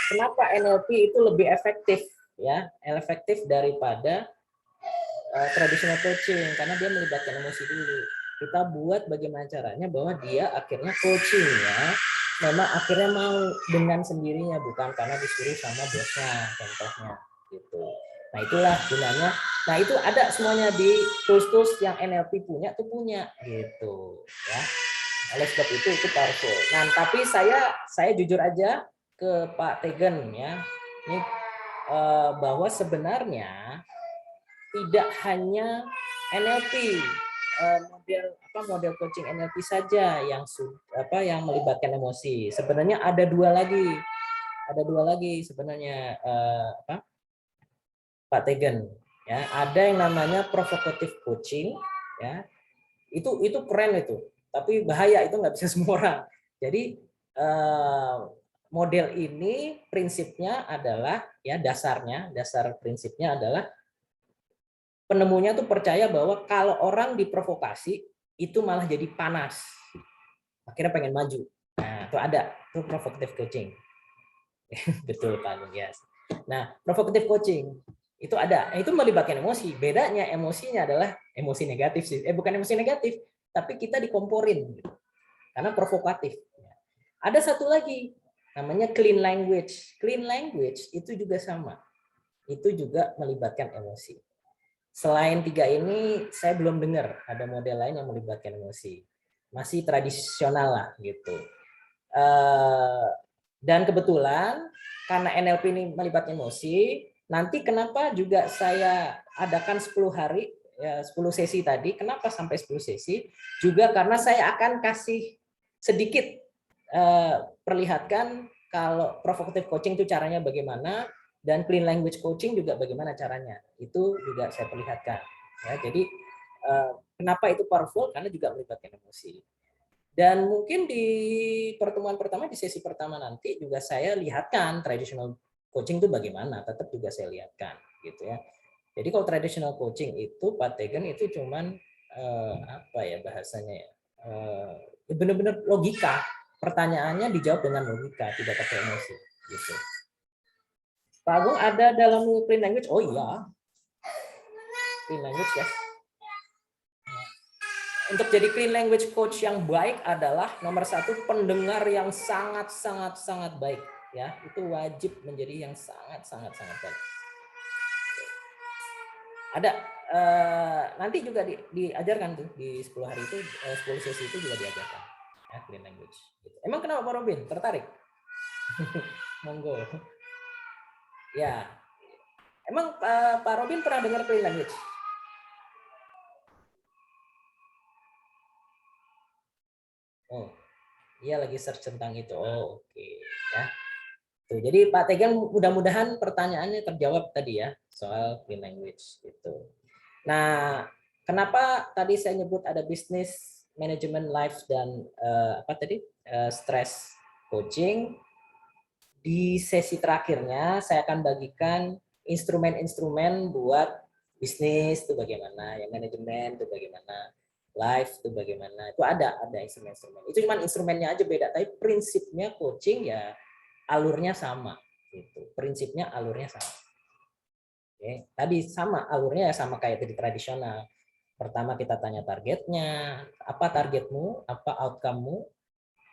kenapa NLP itu lebih efektif ya, efektif daripada traditional coaching karena dia melibatkan emosi dulu. Kita buat bagaimana caranya bahwa dia akhirnya coachingnya memang akhirnya mau dengan sendirinya, bukan karena disuruh sama bosnya contohnya gitu. Nah itulah gunanya. Nah itu ada semuanya di tools-tools yang NLP punya gitu ya. Oleh sebab itu powerful. Nah tapi saya jujur aja ke Pak Tegen ya, ini bahwa sebenarnya tidak hanya NLP, model coaching NLP saja yang melibatkan emosi. Sebenarnya ada dua lagi sebenarnya, Pak Tegen. Ya, ada yang namanya provocative coaching, ya. Itu keren itu, tapi bahaya, itu nggak bisa semua orang. Jadi model ini prinsipnya adalah, ya, dasar prinsipnya adalah penemunya tuh percaya bahwa kalau orang diprovokasi itu malah jadi panas, akhirnya pengen maju. Nah, itu provocative coaching. Betul Pak Agung, yes. Nah, provocative coaching itu ada, itu melibatkan emosi. Bedanya emosinya adalah emosi negatif sih. Bukan emosi negatif, tapi kita dikomporin gitu. Karena provokatif. Ada satu lagi namanya clean language. Clean language itu juga sama. Itu juga melibatkan emosi. Selain tiga ini, saya belum dengar ada model lain yang melibatkan emosi. Masih tradisional lah gitu. Dan kebetulan karena NLP ini melibatkan emosi, nanti kenapa juga saya adakan 10 hari, ya 10 sesi tadi, kenapa sampai 10 sesi? Juga karena saya akan kasih sedikit perlihatkan kalau provocative coaching itu caranya bagaimana, dan clean language coaching juga bagaimana caranya. Itu juga saya perlihatkan. Ya, jadi kenapa itu powerful? Karena juga melibatkan emosi. Dan mungkin di pertemuan pertama, di sesi pertama nanti juga saya lihatkan traditional coaching itu bagaimana, tetap juga saya lihatkan gitu ya. Jadi kalau traditional coaching itu Pak Tegen itu cuman apa ya bahasanya ya, benar-benar logika, pertanyaannya dijawab dengan logika, tidak pakai emosi gitu. Pak Agung ada dalam clean language? Oh iya, clean language ya. Untuk jadi clean language coach yang baik adalah nomor satu, pendengar yang sangat baik, ya, itu wajib menjadi yang sangat baik. Ada nanti juga diajarkan tuh di 10 hari itu, 10 sesi itu juga diajarkan, ya, clean language. Emang kenapa Pak Robin tertarik? Monggo. Ya, emang Pak Robin pernah dengar clean language? Oh, iya lagi search tentang itu. Oh, oke. Ya. Tuh, jadi Pak Tegang mudah-mudahan pertanyaannya terjawab tadi ya soal clean language gitu. Nah, kenapa tadi saya nyebut ada bisnis, manajemen life dan stress coaching? Di sesi terakhirnya saya akan bagikan instrumen-instrumen buat bisnis itu bagaimana, yang manajemen itu bagaimana, life itu bagaimana. Itu ada instrumen-instrumen. Itu cuma instrumennya aja beda, tapi prinsipnya coaching ya alurnya sama gitu. Prinsipnya alurnya sama. Oke. Tadi sama alurnya ya sama kayak tadi tradisional. Pertama kita tanya targetnya, apa targetmu, apa outcome-mu,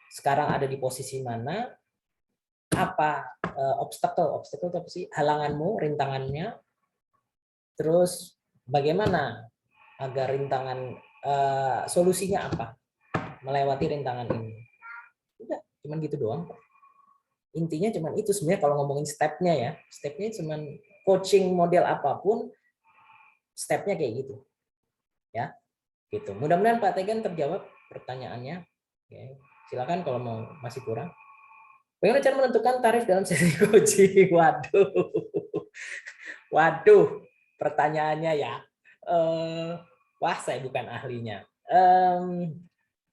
sekarang ada di posisi mana, apa obstacle itu apa sih, halanganmu, rintangannya, terus bagaimana agar rintangan solusinya apa melewati rintangan ini. Udah, cuman gitu doang. Intinya cuman itu sebenarnya kalau ngomongin stepnya ya, stepnya cuman coaching model apapun stepnya kayak gitu ya, gitu. Mudah-mudahan Pak Tegan terjawab pertanyaannya. Oke. Silakan kalau mau masih kurang. Bagaimana cara menentukan tarif dalam sesi coaching? Waduh, pertanyaannya ya. Wah, saya bukan ahlinya.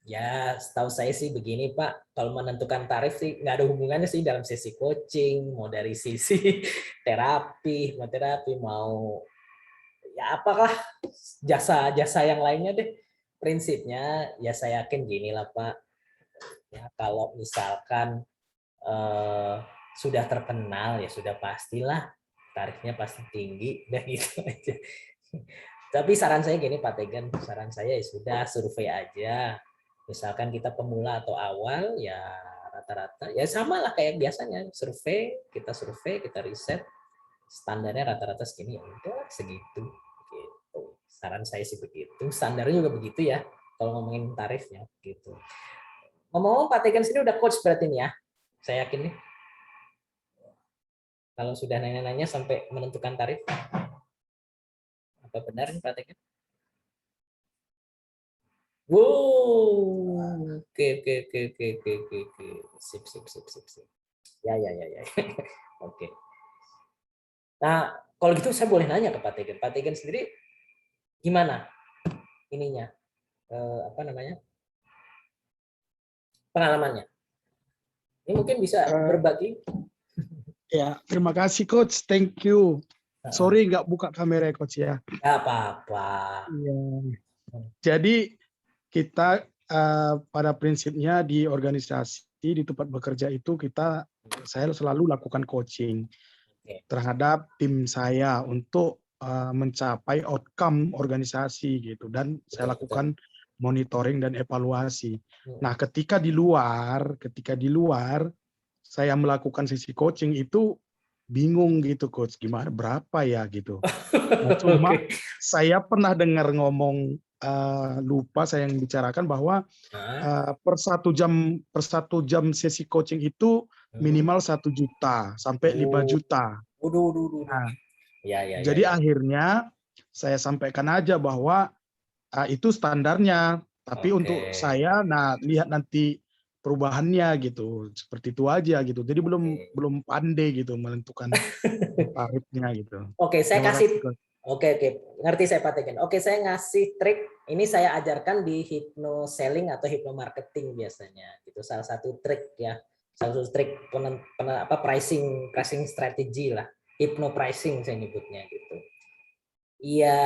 Ya, setahu saya sih begini Pak, kalau menentukan tarif sih nggak ada hubungannya sih dalam sesi coaching, mau dari sisi terapi, mau ya apakah jasa-jasa yang lainnya deh. Prinsipnya ya saya yakin gini lah Pak, ya kalau misalkan eh, sudah terkenal ya sudah pastilah tarifnya pasti tinggi dan gitu aja. Tapi saran saya gini Pak Tegan, saran saya ya sudah survei aja. Misalkan kita pemula atau awal ya rata-rata ya sama lah kayak biasanya survei, kita riset standarnya rata-rata segini ya udah segitu gitu. Saran saya sih begitu. Standarnya juga begitu ya kalau ngomongin tarifnya gitu. Ngomong-ngomong Pak Tegan sini udah coach berarti nih ya. Saya yakin nih kalau sudah nanya-nanya sampai menentukan tarif. Apa benar nih Pak Tegan? Wow. Oke. Sip. Ya. Oke. Nah, kalau gitu saya boleh nanya ke Pak Tegen. Pak Tegen sendiri gimana ininya? Apa namanya? Pengalamannya. Ini mungkin bisa Eh, berbagi. ya, terima kasih Coach. Thank you. Sorry nggak buka kamera ya, Coach ya. Gak apa-apa. Iya. Jadi kita pada prinsipnya di organisasi di tempat bekerja itu saya selalu lakukan coaching Oke. terhadap tim saya untuk mencapai outcome organisasi gitu, dan saya Betul. lakukan monitoring dan evaluasi. Hmm. Nah, ketika di luar saya melakukan sesi coaching itu bingung gitu Coach, gimana berapa ya gitu. Nah, cuma Oke. saya pernah dengar ngomong, lupa saya yang bicarakan bahwa Nah, per satu jam sesi coaching itu hmm. minimal 1 juta sampai 5 Oh, juta. waduh. Nah, Ya. jadi akhirnya saya sampaikan aja bahwa itu standarnya, tapi Oke. untuk saya, nah lihat nanti perubahannya gitu, seperti itu aja gitu. Jadi belum Oke. belum pandai gitu menentukan tarifnya gitu. Oke, saya Terima kasih kasih. Coach. Oke, ngerti saya Pak Tegen. Oke, saya ngasih trik. Ini saya ajarkan di hypno selling atau hypno marketing biasanya. Itu salah satu trik ya. Salah satu trik pricing strategi lah. Hypno pricing saya nyebutnya gitu. Iya,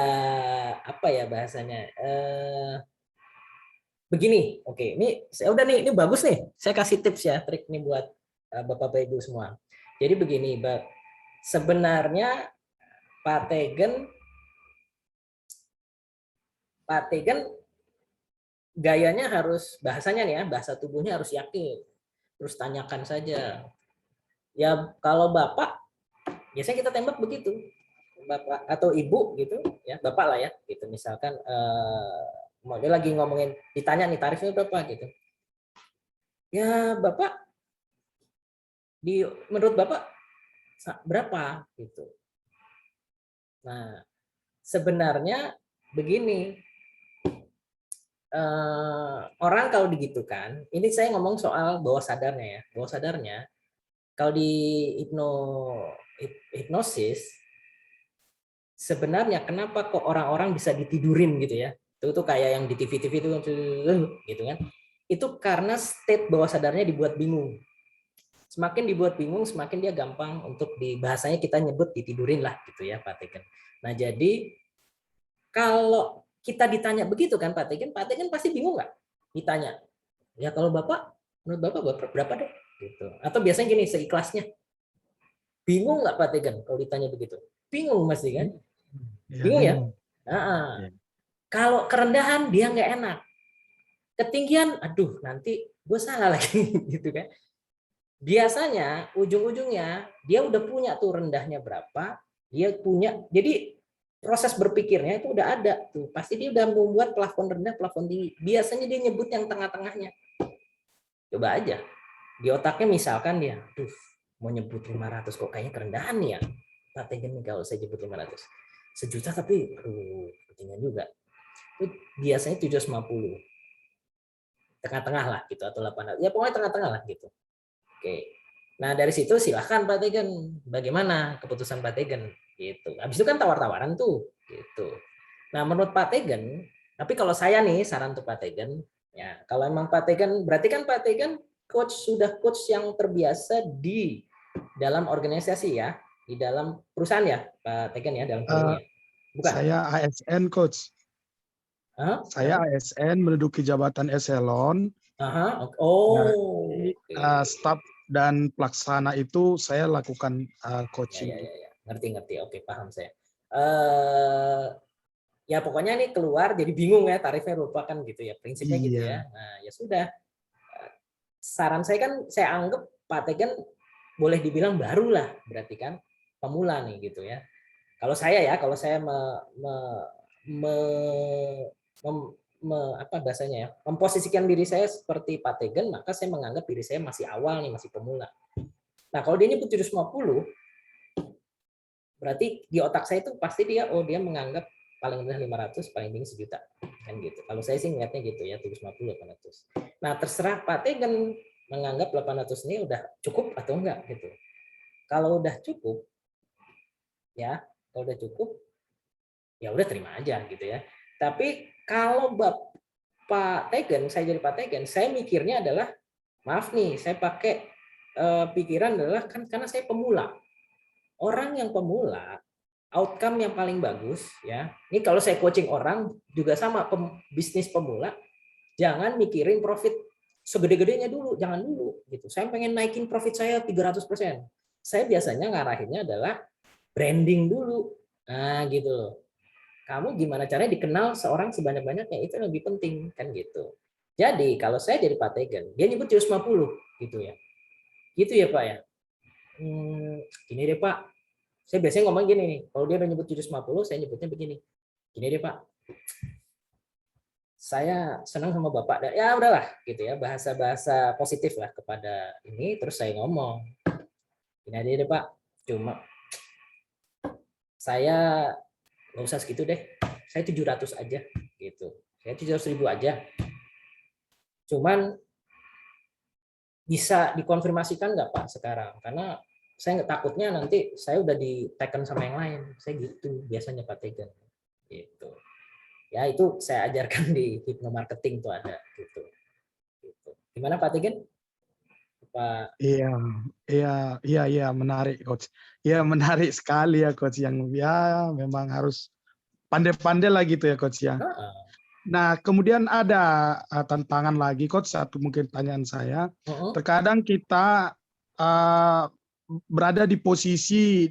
apa ya bahasanya? Begini, oke. Ini saya udah nih, ini bagus nih. Saya kasih tips ya, trik nih buat Bapak Ibu semua. Jadi begini, sebenarnya Pak Tegen gayanya harus, bahasanya nih ya, bahasa tubuhnya harus yakin. Terus tanyakan saja. Ya kalau Bapak, biasanya kita tembak begitu. Bapak atau Ibu gitu, ya Bapak lah ya, gitu. Misalkan dia lagi ngomongin, ditanya nih tarifnya berapa gitu. Ya Bapak, menurut Bapak berapa gitu. Nah, sebenarnya begini, orang kalau digitukan, ini saya ngomong soal bawah sadarnya ya. Bawah sadarnya, kalau di hipnosis, sebenarnya kenapa kok orang-orang bisa ditidurin gitu ya? Itu tuh kayak yang di TV-TV itu gitu kan. Itu karena state bawah sadarnya dibuat bingung. Semakin dibuat bingung, semakin dia gampang untuk bahasanya kita nyebut ditidurin lah gitu ya Pak Tegen. Nah jadi kalau kita ditanya begitu kan Pak Tegen pasti bingung nggak? Ditanya, ya kalau Bapak, menurut Bapak berapa deh? Gitu. Atau biasanya gini, seikhlasnya. Bingung nggak Pak Tegen kalau ditanya begitu? Bingung pasti kan? Ya, Bingung ya? bingung. Nah, Ya. kalau kerendahan dia nggak enak. Ketinggian, aduh nanti gue salah lagi gitu kan. Biasanya ujung-ujungnya dia udah punya tuh rendahnya berapa, dia punya, jadi proses berpikirnya itu udah ada tuh, pasti dia udah membuat plafon rendah, plafon tinggi. Biasanya dia nyebut yang tengah-tengahnya. Coba aja di otaknya misalkan dia, tuh mau nyebut 500 kok kayaknya kerendahan nih ya. Pak Tegen nih kalau saya nyebut 500. Sejuta tapi ketinggian juga. Itu biasanya 750. Tengah-tengah lah gitu atau 800. Ya pokoknya tengah-tengah lah gitu. Oke. Nah, dari situ silahkan Pak Tegen. Bagaimana keputusan Pak Tegen? Gitu. Habis itu kan tawar-tawaran tuh. Gitu. Nah, menurut Pak Tegen, tapi kalau saya nih saran untuk Pak Tegen, ya kalau emang Pak Tegen, berarti kan Pak Tegen sudah coach yang terbiasa di dalam organisasi ya, di dalam perusahaan ya, Pak Tegen ya, dalam hal ini Eh, ya. Bukan? saya ASN Coach. Hah? Saya ASN menduduki jabatan eselon. Aha. Jadi Oh, oke. staf dan pelaksana itu saya lakukan coaching. Ya. Ngerti. Oke, paham saya. Eh ya pokoknya ini keluar jadi bingung ya, tarifnya lupa kan gitu ya, prinsipnya gitu ya. Iya. Nah ya sudah, saran saya kan saya anggap Pak Tegen boleh dibilang baru lah, berarti kan pemula nih gitu ya. Kalau saya me, apa bahasanya ya, memposisikan diri saya seperti Pak Tegen, maka saya menganggap diri saya masih awal nih, masih pemula. Nah kalau dia nyebut 750, berarti di otak saya itu pasti dia menganggap paling rendah 500, paling tinggi 1 juta. kan gitu. Kalau saya sih ngeliatnya gitu ya, 750 800. Nah terserah Pak Tegen menganggap 800 ini udah cukup atau enggak gitu. Kalau udah cukup ya, kalau udah cukup ya udah terima aja gitu ya. Tapi kalau Pak Tegen, saya jadi Pak Tegen, saya mikirnya adalah maaf nih, saya pakai pikiran adalah kan karena saya pemula. Orang yang pemula, outcome yang paling bagus ya. Ini kalau saya coaching orang juga sama bisnis pemula, jangan mikirin profit segede-gedenya dulu, jangan dulu gitu. Saya pengen naikin profit saya 300%. Saya biasanya ngarahinnya adalah branding dulu. Nah, gitu loh. Kamu gimana caranya dikenal seorang sebanyak-banyaknya, itu yang lebih penting kan gitu. Jadi kalau saya jadi Pak Tegen, dia nyebut 150 gitu ya. Gitu ya Pak ya. Gini deh Pak, saya biasanya ngomong gini nih, kalau dia udah nyebut 750, saya nyebutnya begini. Gini deh Pak, saya senang sama Bapak. Ya udahlah gitu ya, bahasa-bahasa positif lah kepada ini. Terus saya ngomong, gini aja deh Pak, cuma saya nggak usah segitu deh, saya 700 aja gitu. Saya 700.000 aja. Cuman bisa dikonfirmasikan nggak Pak sekarang? Karena saya nggak, takutnya nanti saya udah diteken sama yang lain. Saya gitu biasanya Pak Tegen. Gitu. Ya itu saya ajarkan di hipnomarketing tuh ada gitu. Gitu. Gimana Pak Tegen? Pak. Iya, iya, iya, iya, menarik coach. Iya, menarik sekali ya coach, yang ya memang harus pandai-pandai lah gitu ya coach ya. Nah, kemudian ada tantangan lagi coach, satu mungkin pertanyaan saya. Terkadang kita berada di posisi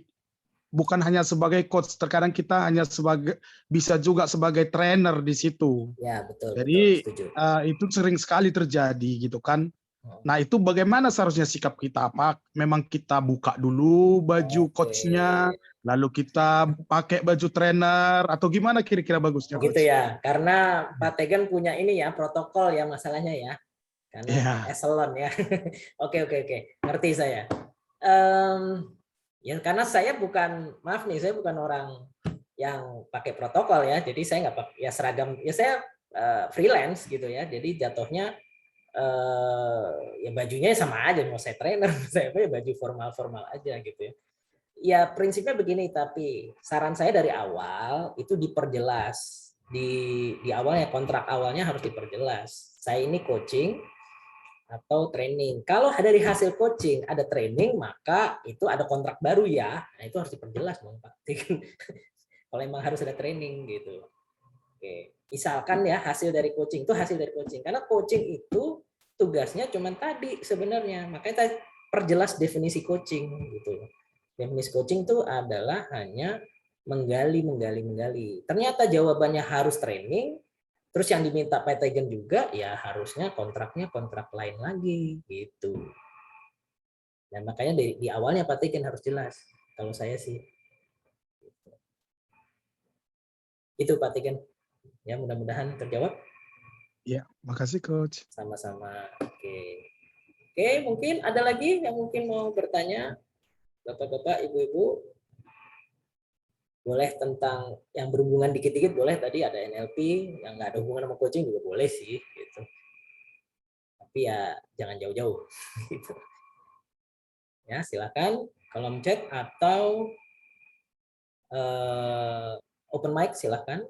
bukan hanya sebagai coach, terkadang kita hanya bisa juga sebagai trainer di situ. Ya betul. Jadi Betul, setuju. Itu sering sekali terjadi gitu kan. Nah itu bagaimana seharusnya sikap kita? Apa memang kita buka dulu baju coachnya, lalu kita pakai baju trainer, atau gimana kira-kira bagusnya Gitu coach? ya, karena Pak Tegen punya ini ya, protokol ya masalahnya ya, karena Iya. eselon ya. Oke, ngerti saya. Ya karena saya bukan, maaf nih, saya bukan orang yang pakai protokol ya, jadi saya nggak pakai ya seragam, ya saya freelance gitu ya, jadi jatuhnya ya bajunya sama aja, mau saya trainer, saya ya baju formal aja gitu ya. Ya prinsipnya begini, tapi saran saya dari awal itu diperjelas di awalnya, kontrak awalnya harus diperjelas. Saya ini coaching atau training. Kalau dari hasil coaching ada training, maka itu ada kontrak baru ya. Nah itu harus diperjelas dong Pak. Kalau emang harus ada training gitu. Oke. Misalkan ya hasil dari coaching itu hasil dari coaching. Karena coaching itu tugasnya cuma tadi sebenarnya. Makanya kita perjelas definisi coaching gitu. Definisi coaching itu adalah hanya menggali. Ternyata jawabannya harus training, terus yang diminta Pak Tegen juga ya harusnya kontraknya kontrak lain lagi gitu. Dan makanya di awalnya Pak Tegen harus jelas. Kalau saya sih itu Pak Tegen. Ya mudah-mudahan terjawab. Ya, makasih coach. Sama-sama. Oke, mungkin ada lagi yang mungkin mau bertanya, Bapak-bapak, Ibu-ibu, boleh tentang yang berhubungan dikit-dikit, boleh. Tadi ada NLP yang nggak ada hubungan sama coaching juga boleh sih, gitu. Tapi ya jangan jauh-jauh. Gitu. Ya silakan kolom chat atau open mic silakan.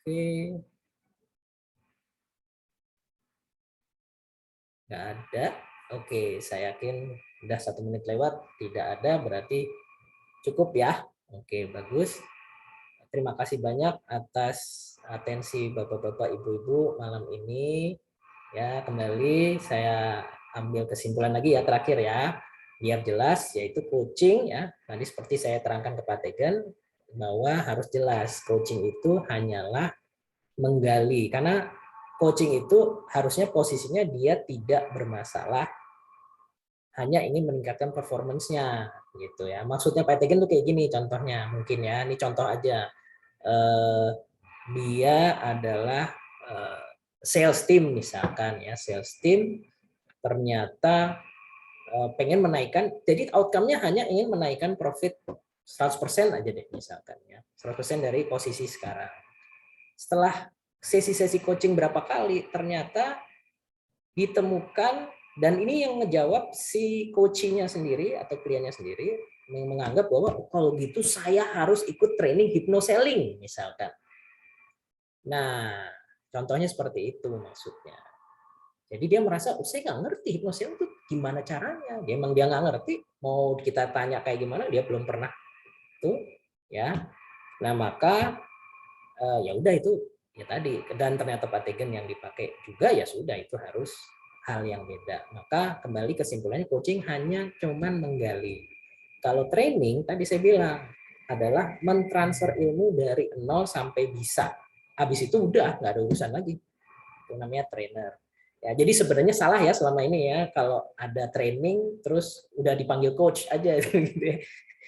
Oke. Nggak ada. Oke, saya yakin udah 1 menit lewat. Tidak ada, berarti cukup ya. Oke, bagus. Terima kasih banyak atas atensi Bapak-bapak, Ibu-ibu malam ini. Ya, kembali saya ambil kesimpulan lagi ya terakhir ya. Biar jelas, yaitu coaching ya. Tadi seperti saya terangkan ke Pak Tegen bahwa harus jelas coaching itu hanyalah menggali, karena coaching itu harusnya posisinya dia tidak bermasalah, hanya ingin meningkatkan performance-nya gitu ya. Maksudnya Pak Tegen tuh kayak gini contohnya, mungkin ya, ini contoh aja. Dia adalah sales team misalkan ya, sales team ternyata pengen menaikkan, jadi outcome-nya hanya ingin menaikkan profit 100% aja deh misalkan ya. 100% dari posisi sekarang. Setelah sesi-sesi coaching berapa kali, ternyata ditemukan, dan ini yang ngejawab si coachingnya sendiri atau kliennya sendiri, yang menganggap bahwa kalau gitu saya harus ikut training hypnoselling misalkan. Nah, contohnya seperti itu maksudnya. Jadi dia merasa, saya nggak ngerti hypnoselling itu gimana caranya. Dia emang dia nggak ngerti, mau kita tanya kayak gimana, dia belum pernah tuh ya. Nah maka ya udah itu ya tadi, dan ternyata pategen yang dipakai juga, ya sudah itu harus hal yang beda. Maka kembali kesimpulannya, coaching hanya cuman menggali. Kalau training tadi saya bilang adalah mentransfer ilmu dari 0 sampai bisa. Habis itu udah nggak ada urusan lagi. Itu namanya trainer. Ya, jadi sebenarnya salah ya selama ini ya kalau ada training terus udah dipanggil coach aja gitu ya.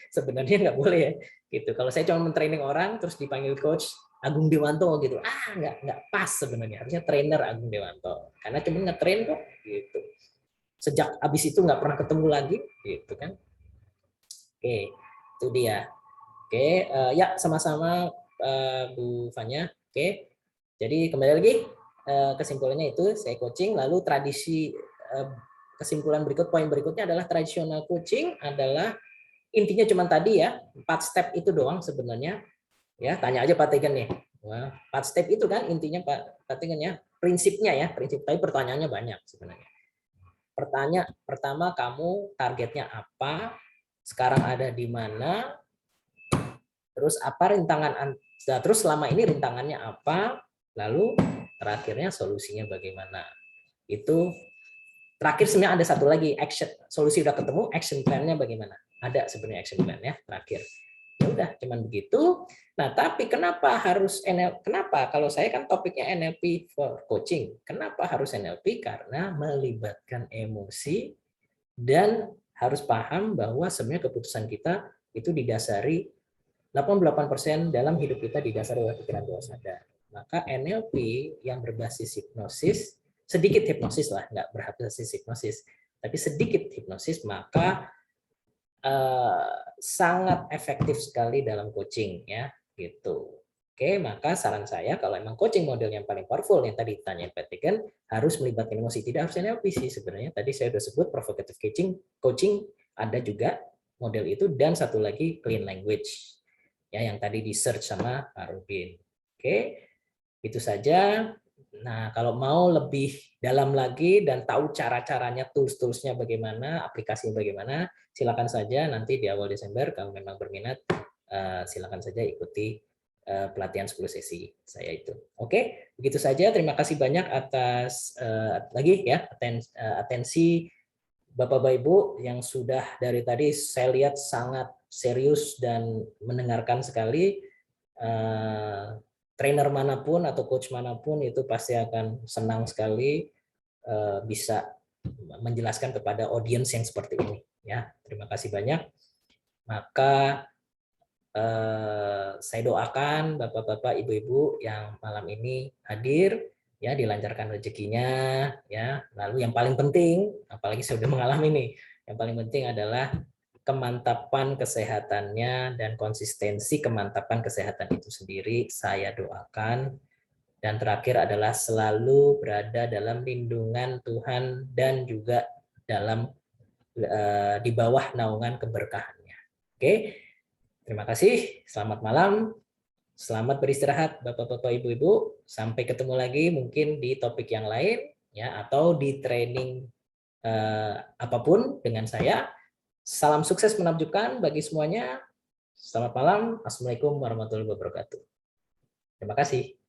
Sebenarnya nggak boleh ya gitu. Kalau saya cuma men-training orang terus dipanggil coach Agung Dewanto gitu, nggak pas sebenarnya. Harusnya trainer Agung Dewanto karena cuma nge-train kok gitu. Sejak abis itu nggak pernah ketemu lagi gitu kan. Oke, itu dia. Oke, ya sama-sama Bu Fanya. Oke, jadi kembali lagi kesimpulannya itu saya coaching, lalu tradisi kesimpulan poin berikutnya adalah tradisional coaching adalah intinya cuma tadi ya 4 step itu doang sebenarnya ya. Tanya aja Pak Tegen nih. Wah, 4 step itu kan intinya Pak Tegen ya, prinsipnya ya, tapi pertanyaannya banyak sebenarnya. Pertama kamu targetnya apa, sekarang ada di mana, terus apa rintangan, terus selama ini rintangannya apa, lalu terakhirnya solusinya bagaimana. Itu terakhir sebenarnya ada satu lagi, action, solusi udah ketemu, action plan-nya bagaimana. Ada sebenarnya action plan ya terakhir. Ya udah cuman begitu. Nah, tapi kenapa harus NLP? Kenapa kalau saya kan topiknya NLP for coaching. Kenapa harus NLP? Karena melibatkan emosi dan harus paham bahwa sebenarnya keputusan kita itu didasari 88% dalam hidup kita didasari oleh pikiran bawah sadar. Maka NLP yang berbasis hipnosis, sedikit hipnosis lah, nggak berbasis hipnosis, tapi sedikit hipnosis, maka sangat efektif sekali dalam coaching ya, gitu. Oke, maka saran saya kalau emang coaching model yang paling powerful yang tadi ditanya Patigan harus melibatkan emosi, tidak harus NLP sih sebenarnya. Tadi saya sudah sebut provocative coaching ada juga model itu, dan satu lagi clean language ya yang tadi di search sama Pak Rubin. Oke, itu saja. Nah, kalau mau lebih dalam lagi dan tahu cara-caranya, tools-toolsnya bagaimana, aplikasinya bagaimana, silakan saja nanti di awal Desember kalau memang berminat, silakan saja ikuti pelatihan 10 sesi saya itu. Oke, begitu saja. Terima kasih banyak atas lagi ya atensi Bapak Ibu yang sudah dari tadi saya lihat sangat serius dan mendengarkan sekali. Trainer manapun atau coach manapun itu pasti akan senang sekali bisa menjelaskan kepada audiens yang seperti ini ya. Terima kasih banyak. Maka saya doakan Bapak-bapak, Ibu-ibu yang malam ini hadir ya, dilancarkan rezekinya ya. Lalu yang paling penting, apalagi saya sudah mengalami nih, yang paling penting adalah kemantapan kesehatannya dan konsistensi kemantapan kesehatan itu sendiri saya doakan. Dan terakhir adalah selalu berada dalam lindungan Tuhan dan juga dalam di bawah naungan keberkahannya. Oke, terima kasih. Selamat malam. Selamat beristirahat Bapak-bapak, Ibu-ibu. Sampai ketemu lagi mungkin di topik yang lain ya, atau di training apapun dengan saya. Salam sukses menakjubkan bagi semuanya. Selamat malam. Assalamualaikum warahmatullahi wabarakatuh. Terima kasih.